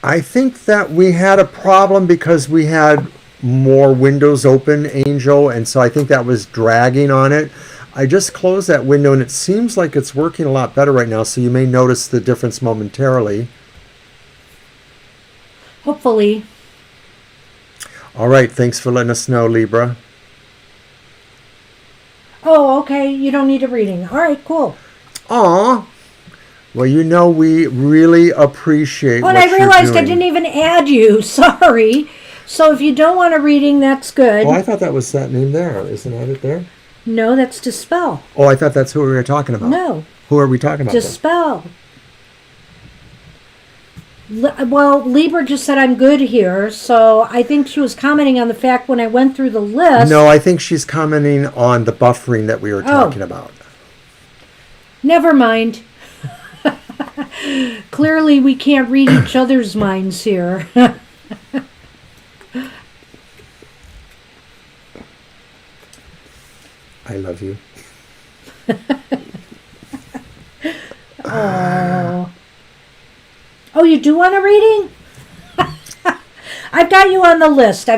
I think that we had a problem because we had more windows open, Angel, and so I think that was dragging on it. I just closed that window and it seems like it's working a lot better right now, so you may notice the difference momentarily. Hopefully. All right, thanks for letting us know, Libra. Oh, okay. You don't need a reading. All right, cool. Aw. Well, we really appreciate what I you're realized doing. I didn't even add you. Sorry. So if you don't want a reading, that's good. Oh, I thought that was that name there. Isn't that it there? No, that's Dispel. Oh, I thought that's who we were talking about. No. Who are we talking about? Dispel. Well, Libra just said I'm good here, so I think she was commenting on the fact when I went through the list. No, I think she's commenting on the buffering that we were talking about. Never mind. Clearly, we can't read each other's minds here. I love you. Oh. Oh, you do want a reading? I've got you on the list.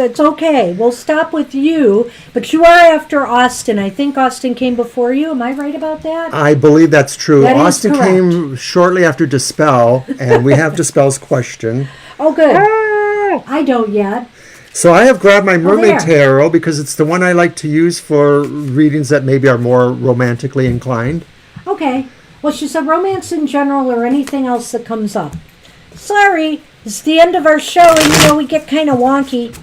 It's okay. We'll stop with you. But you are after Austin. I think Austin came before you. Am I right about that? I believe that's true. That is Austin correct. came shortly after Dispel, and we have Dispel's question. Oh, good. I don't yet. So I have grabbed my Mermaid there. Tarot because it's the one I like to use for readings that maybe are more romantically inclined. Okay. Well, she said romance in general or anything else that comes up. Sorry. It's the end of our show, and we get kind of wonky.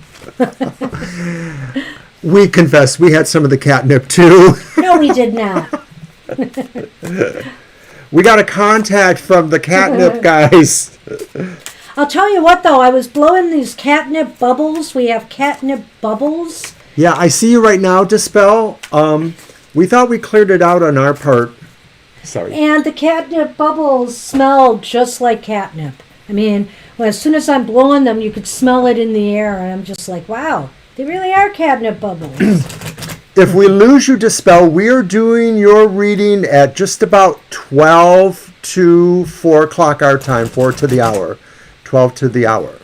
We confess we had some of the catnip too. No, we did not. We got a contact from the catnip guys. I'll tell you what, though. I was blowing these catnip bubbles. We have catnip bubbles. Yeah, I see you right now, Dispel. We thought we cleared it out on our part. Sorry. And the catnip bubbles smell just like catnip. I mean, as soon as I'm blowing them, you could smell it in the air. And I'm just like, wow, they really are catnip bubbles. If we lose you, Dispel, we are doing your reading at just about 12 to 4 o'clock our time, 4 to the hour. 12 to the hour.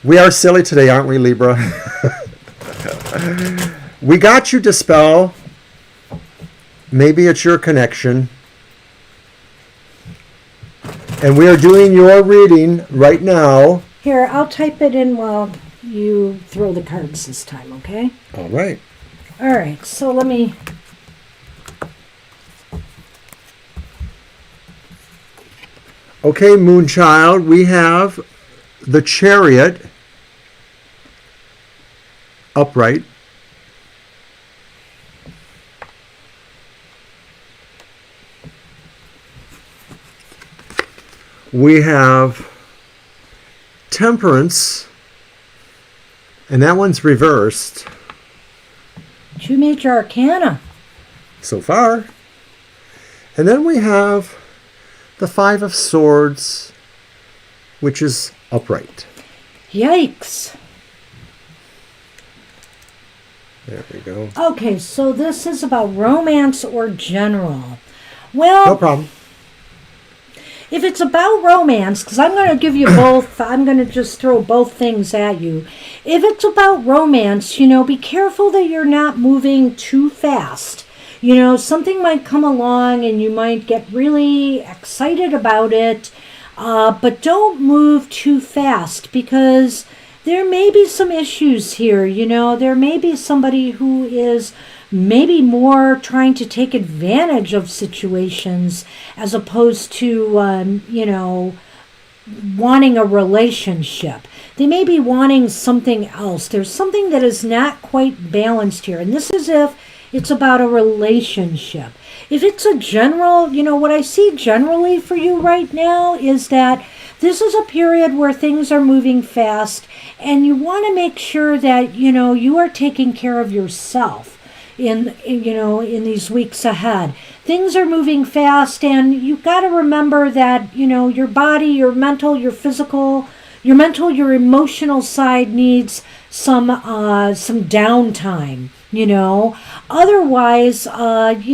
We are silly today, aren't we, Libra? We got you, Dispel. Maybe it's your connection. And we are doing your reading right now. Here, I'll type it in while you throw the cards this time, okay? All right. All right, so let me... Okay, Moonchild, we have the Chariot upright. We have Temperance, and that one's reversed. 2 major arcana. So far. And then we have the 5 of Swords, which is upright. Yikes. There we go. Okay, so this is about romance or general. Well, No problem. if it's about romance, because I'm going to give you both, I'm going to just throw both things at you. If it's about romance, be careful that you're not moving too fast. Something might come along and you might get really excited about it, but don't move too fast because there may be some issues here. There may be somebody who is maybe more trying to take advantage of situations as opposed to, wanting a relationship. They may be wanting something else. There's something that is not quite balanced here. And this is if it's about a relationship. If it's a general, what I see generally for you right now is that this is a period where things are moving fast and you want to make sure that, you are taking care of yourself in these weeks ahead. Things are moving fast and you've got to remember that, your body, your mental, your physical, your emotional side needs some downtime, Otherwise, and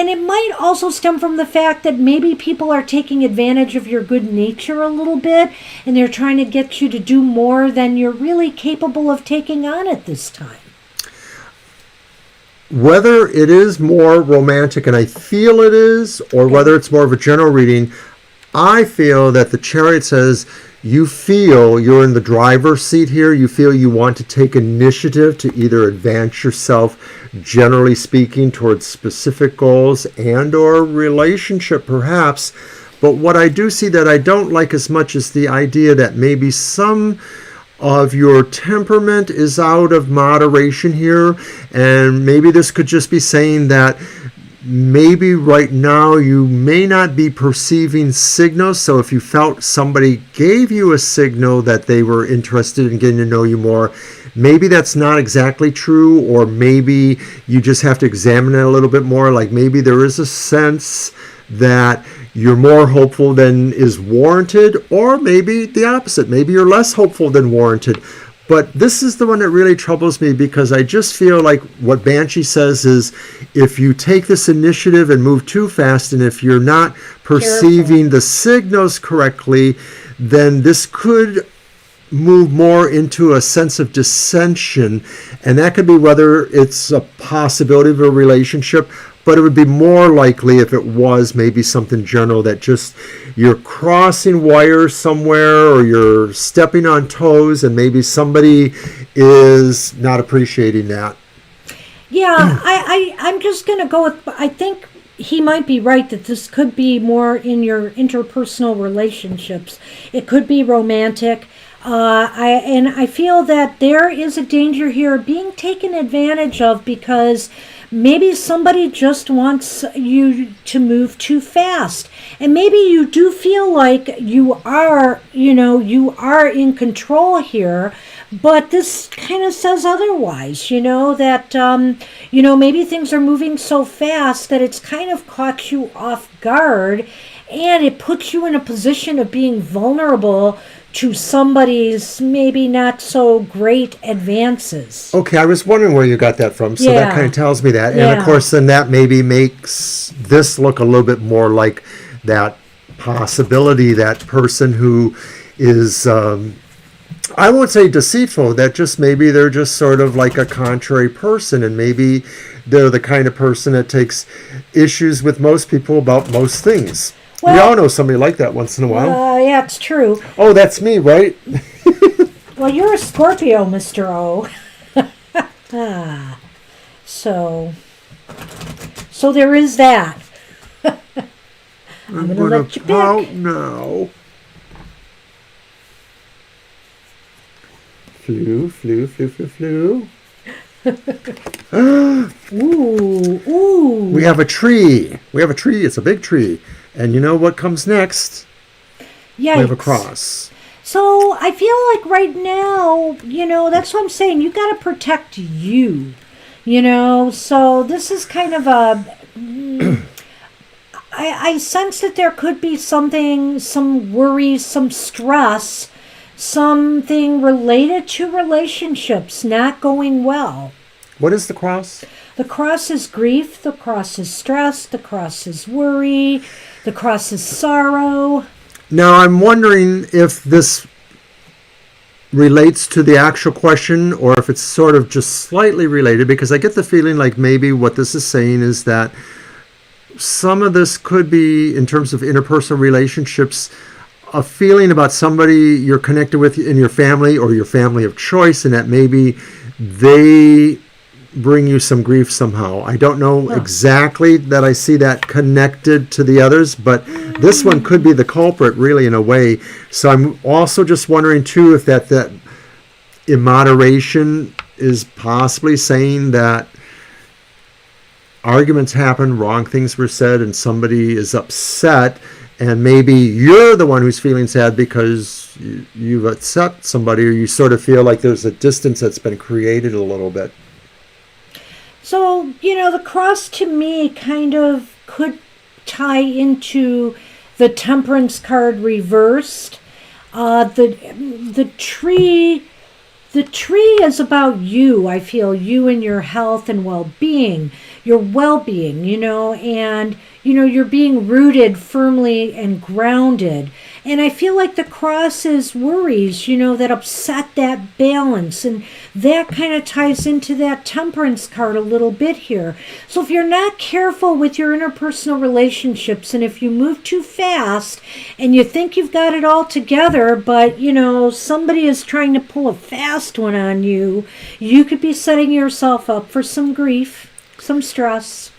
it might also stem from the fact that maybe people are taking advantage of your good nature a little bit and they're trying to get you to do more than you're really capable of taking on at this time. Whether it is more romantic, and I feel it is, or whether it's more of a general reading, I feel that the Chariot says you feel you're in the driver's seat here. You feel you want to take initiative to either advance yourself, generally speaking, towards specific goals and or relationship perhaps. But what I do see that I don't like as much is the idea that maybe some of your temperament is out of moderation here, and maybe this could just be saying that maybe right now you may not be perceiving signals. So if you felt somebody gave you a signal that they were interested in getting to know you more, maybe that's not exactly true, or maybe you just have to examine it a little bit more. Like maybe there is a sense that you're more hopeful than is warranted, or maybe the opposite. Maybe you're less hopeful than warranted. But this is the one that really troubles me, because I just feel like what Banshee says is if you take this initiative and move too fast, and if you're not perceiving the signals correctly, then this could move more into a sense of dissension. And that could be whether it's a possibility of a relationship, but it would be more likely if it was maybe something general, that just you're crossing wires somewhere or you're stepping on toes and maybe somebody is not appreciating that. Yeah, I'm just going to go with, I think he might be right that this could be more in your interpersonal relationships. It could be romantic. I feel that there is a danger here of being taken advantage of, because maybe somebody just wants you to move too fast. And maybe you do feel like you are in control here, but this kind of says otherwise, that, maybe things are moving so fast that it's kind of caught you off guard, and it puts you in a position of being vulnerable to somebody's maybe not so great advances. Okay, I was wondering where you got that from, so that kind of tells me that. And of course, then that maybe makes this look a little bit more like that possibility, that person who is, I won't say deceitful, that just maybe they're just sort of like a contrary person, and maybe they're the kind of person that takes issues with most people about most things. Well, we all know somebody like that once in a while. Yeah, it's true. Oh, that's me, right? Well, you're a Scorpio, Mr. O. So there is that. I'm going to let you pick. Now. Flew. Ooh. We have a tree. It's a big tree. And you know what comes next? Yikes. We have a cross. So I feel like right now, that's what I'm saying. You got to protect you, So this is kind of I sense that there could be something, some worries, some stress, something related to relationships not going well. What is the cross? The cross is grief, the cross is stress, the cross is worry, the cross is sorrow. Now, I'm wondering if this relates to the actual question or if it's sort of just slightly related, because I get the feeling like maybe what this is saying is that some of this could be, in terms of interpersonal relationships, a feeling about somebody you're connected with in your family or your family of choice, and that maybe they bring you some grief somehow. I don't know exactly that I see that connected to the others, but this one could be the culprit, really, in a way. So I'm also just wondering, too, if that in moderation is possibly saying that arguments happen, wrong things were said, and somebody is upset, and maybe you're the one who's feeling sad because you've upset somebody, or you sort of feel like there's a distance that's been created a little bit. So, the cross to me kind of could tie into the Temperance card reversed. The tree is about you. I feel you and your health and well-being, and you're being rooted firmly and grounded. And I feel like the cross is worries, that upset that balance. And that kind of ties into that Temperance card a little bit here. So if you're not careful with your interpersonal relationships, and if you move too fast and you think you've got it all together, but, somebody is trying to pull a fast one on you, you could be setting yourself up for some grief, some stress.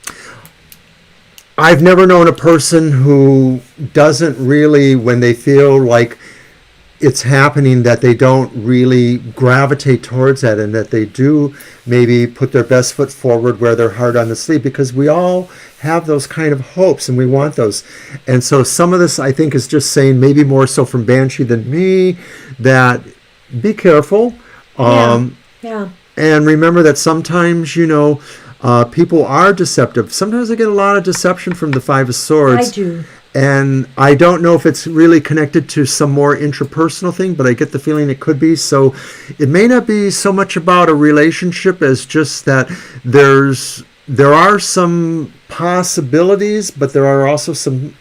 I've never known a person who doesn't really, when they feel like it's happening, that they don't really gravitate towards that, and that they do maybe put their best foot forward, wear their heart on the sleeve, because we all have those kind of hopes and we want those. And so some of this, I think, is just saying, maybe more so from Banshee than me, that be careful. Yeah. And remember that sometimes, people are deceptive. Sometimes I get a lot of deception from the Five of Swords. I do. And I don't know if it's really connected to some more intrapersonal thing, but I get the feeling it could be. So it may not be so much about a relationship as just that there are some possibilities, but there are also some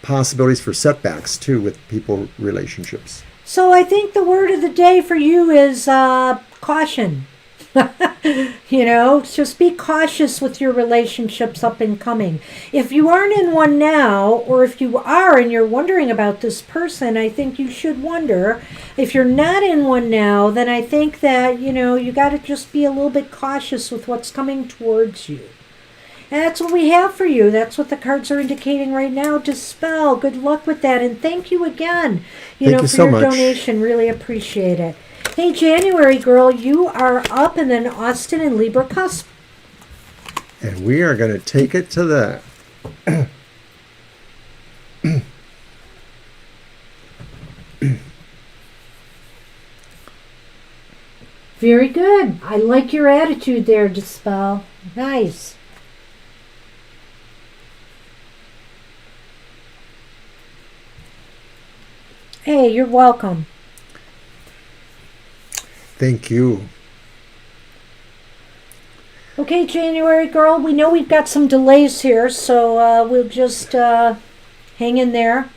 possibilities for setbacks too with people relationships. So I think the word of the day for you is caution. Just be cautious with your relationships up and coming. If you aren't in one now, or if you are and you're wondering about this person, I think you should wonder. If you're not in one now, then I think that, you got to just be a little bit cautious with what's coming towards you. And that's what we have for you. That's what the cards are indicating right now. Dispel. Good luck with that. And thank you again, Thank you for so your much. donation. Really appreciate it. Hey, January girl, you are up, and then Austin and Libra Cusp. And we are going to take it to that. Very good. I like your attitude there, Dispel. Nice. Hey, you're welcome. Thank you. Okay, January girl, we know we've got some delays here, so we'll just hang in there.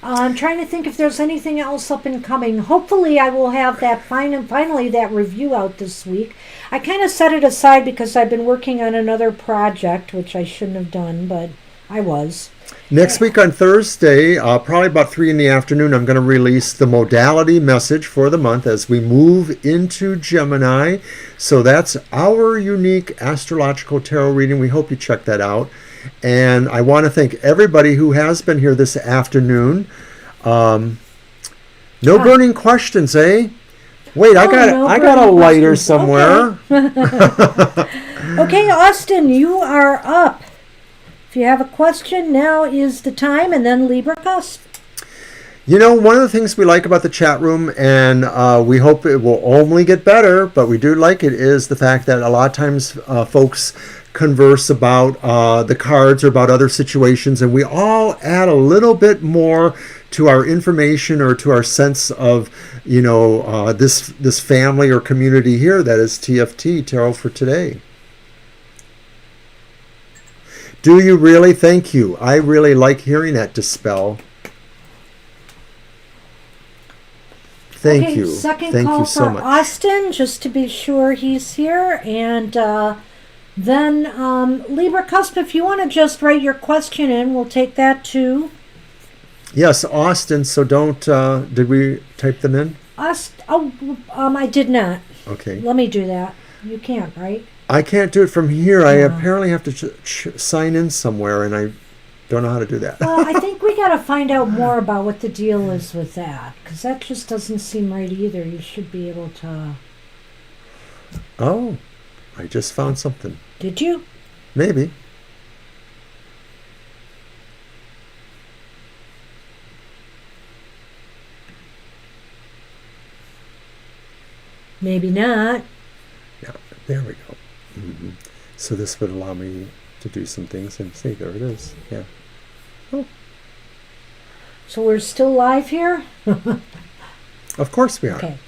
I'm trying to think if there's anything else up and coming. Hopefully I will have that finally that review out this week. I kind of set it aside because I've been working on another project, which I shouldn't have done, but I was. Next week on Thursday, probably about 3 in the afternoon, I'm going to release the modality message for the month as we move into Gemini. So that's our unique astrological tarot reading. We hope you check that out. And I want to thank everybody who has been here this afternoon. No burning questions, eh? Wait, I got a lighter somewhere. Okay, Austin, you are up. If you have a question, now is the time, and then Libra Cusp. You know, one of the things we like about the chat room, and we hope it will only get better, but we do like it, is the fact that a lot of times folks converse about the cards or about other situations, and we all add a little bit more to our information or to our sense of, you know, this family or community here that is TFT, Tarot for Today. Do you really? Thank you. I really like hearing that, Dispel. Thank you. Second Thank call you so for much. Austin, just to be sure he's here. And then Libra Cusp, if you want to just write your question in, we'll take that too. Yes, Austin, so don't, did we type them in? I did not. Okay. Let me do that. You can't, right? I can't do it from here. I Yeah. apparently have to sign in somewhere, and I don't know how to do that. Well, I think we got to find out more about what the deal is with that, because that just doesn't seem right either. You should be able to... Oh, I just found something. Did you? Maybe. Maybe not. Yeah, there we go. Mm-hmm. So this would allow me to do some things, and see, there it is. Yeah. Oh. So we're still live here? Of course we are. Okay.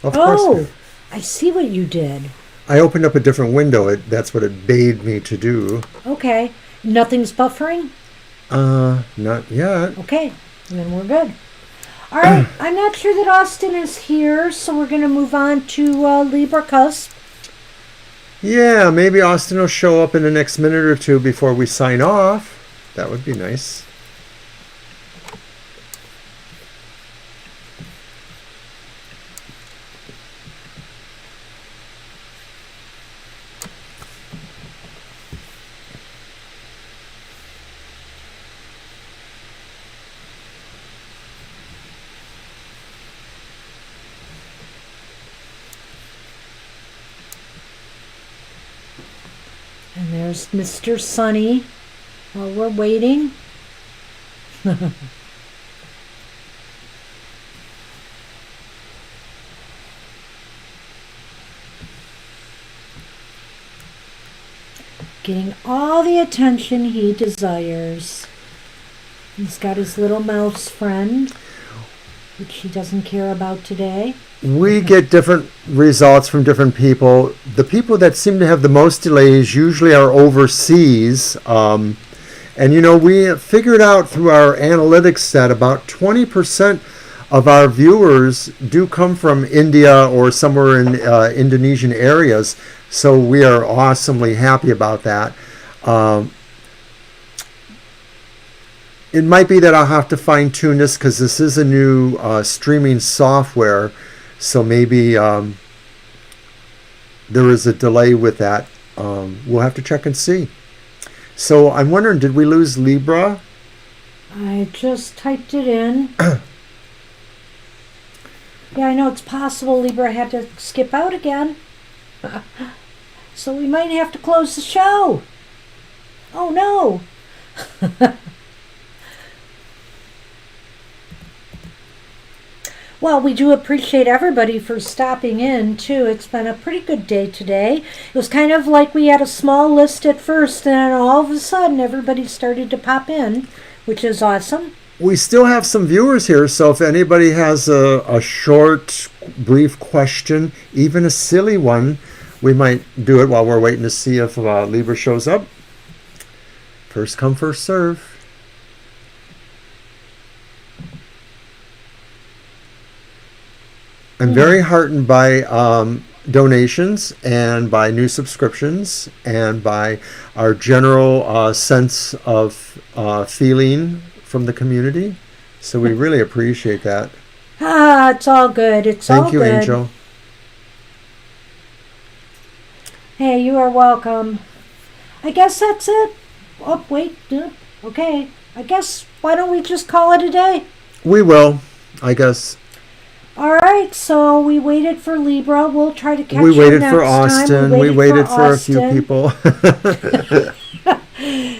Of course we are. I see what you did. I opened up a different window. That's what it bade me to do. Okay. Nothing's buffering? Not yet. Okay. Then we're good. All right. I'm not sure that Austin is here, so we're going to move on to Libra Cusp. Yeah, maybe Austin will show up in the next minute or two before we sign off. That would be nice. And there's Mr. Sunny while we're waiting. Getting all the attention he desires. He's got his little mouse friend, which he doesn't care about today. We get different results from different people. The people that seem to have the most delays usually are overseas. And, you know, we figured out through our analytics that about 20% of our viewers do come from India or somewhere in Indonesian areas. So we are awesomely happy about that. It might be that I'll have to fine-tune this because this is a new streaming software. So maybe there is a delay with that. We'll have to check and see. So I'm wondering, did we lose Libra? I just typed it in. Yeah, I know it's possible Libra had to skip out again. So we might have to close the show. Oh no. Well, we do appreciate everybody for stopping in, too. It's been a pretty good day today. It was kind of like we had a small list at first, and then all of a sudden everybody started to pop in, which is awesome. We still have some viewers here, so if anybody has a short, brief question, even a silly one, we might do it while we're waiting to see if Libra shows up. First come, first serve. I'm very heartened by donations and by new subscriptions and by our general sense of feeling from the community. So we really appreciate that. It's all good. It's all good. Thank you, Angel. Hey, you are welcome. I guess that's it. Oh, wait. Okay. I guess, why don't we just call it a day? We will, I guess. All right, so we waited for Libra. We'll try to catch We him waited next for time. Austin. We waited for a few people.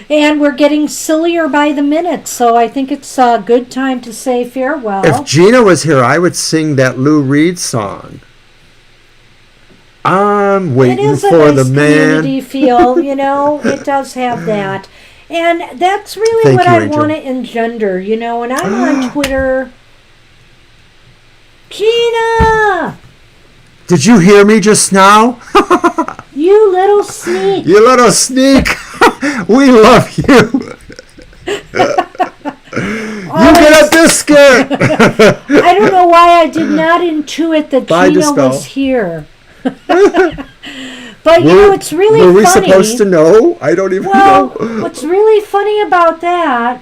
And we're getting sillier by the minute, so I think it's a good time to say farewell. If Gina was here, I would sing that Lou Reed song. I'm waiting for the man. Community feel, it does have that. And that's really what I want to engender, when I'm on Twitter. Gina! Did you hear me just now? You little sneak. You little sneak. We love you. You get a biscuit. I don't know why I did not intuit that Gina was here. But it's really funny. Were we supposed to know? I don't even know. What's really funny about that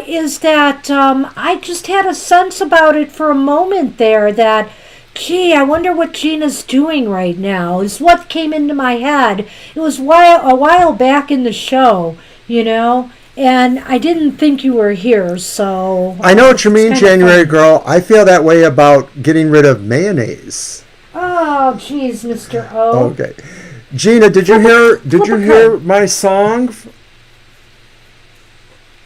is that I just had a sense about it for a moment there that, gee, I wonder what Gina's doing right now, is what came into my head. It was a while back in the show, and I didn't think you were here, so... I know what you mean, January girl. I feel that way about getting rid of mayonnaise. Oh, geez, Mr. O. Okay. Gina, did you hear my song?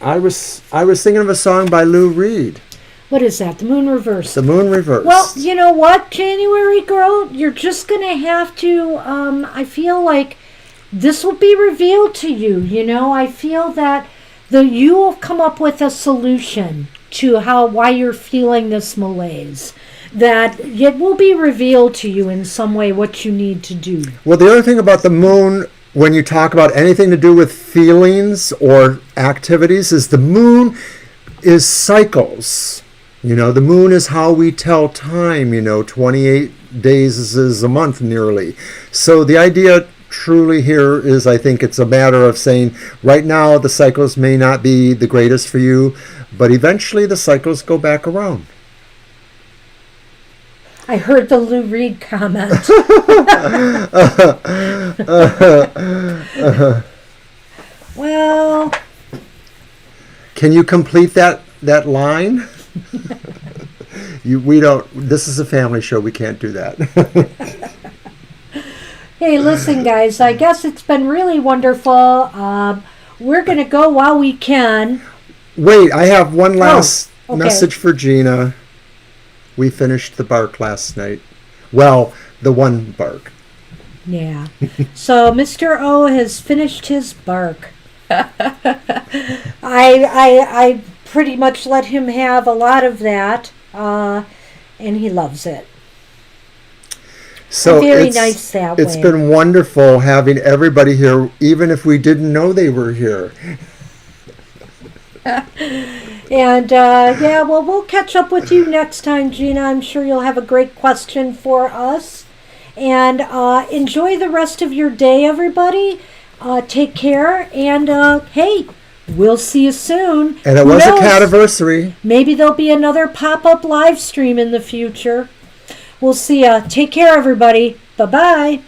I was thinking of a song by Lou Reed. What is that? The Moon Reverse. The Moon Reverse. Well, you know what, January girl? You're just going to have to, I feel like this will be revealed to you, I feel that you will come up with a solution to why you're feeling this malaise. That it will be revealed to you in some way what you need to do. Well, the other thing about the moon, when you talk about anything to do with feelings or activities, is the moon is cycles. The moon is how we tell time, 28 days is a month nearly. So the idea truly here is, I think it's a matter of saying, right now the cycles may not be the greatest for you, but eventually the cycles go back around. I heard the Lou Reed comment. Well... Can you complete that line? We don't. This is a family show. We can't do that. Hey, listen, guys. I guess it's been really wonderful. We're going to go while we can. Wait, I have one last message for Gina. We finished the bark last night. Well, the one bark. Yeah. So Mr. O has finished his bark. I pretty much let him have a lot of that, and he loves it. So very nice that way. It's been wonderful having everybody here, even if we didn't know they were here. And we'll catch up with you next time, Gina. I'm sure you'll have a great question for us. And enjoy the rest of your day, everybody. Take care, and hey, we'll see you soon. And it was a cativersary. Maybe there'll be another pop-up live stream in the future. We'll see ya. Take care, everybody. Bye-bye.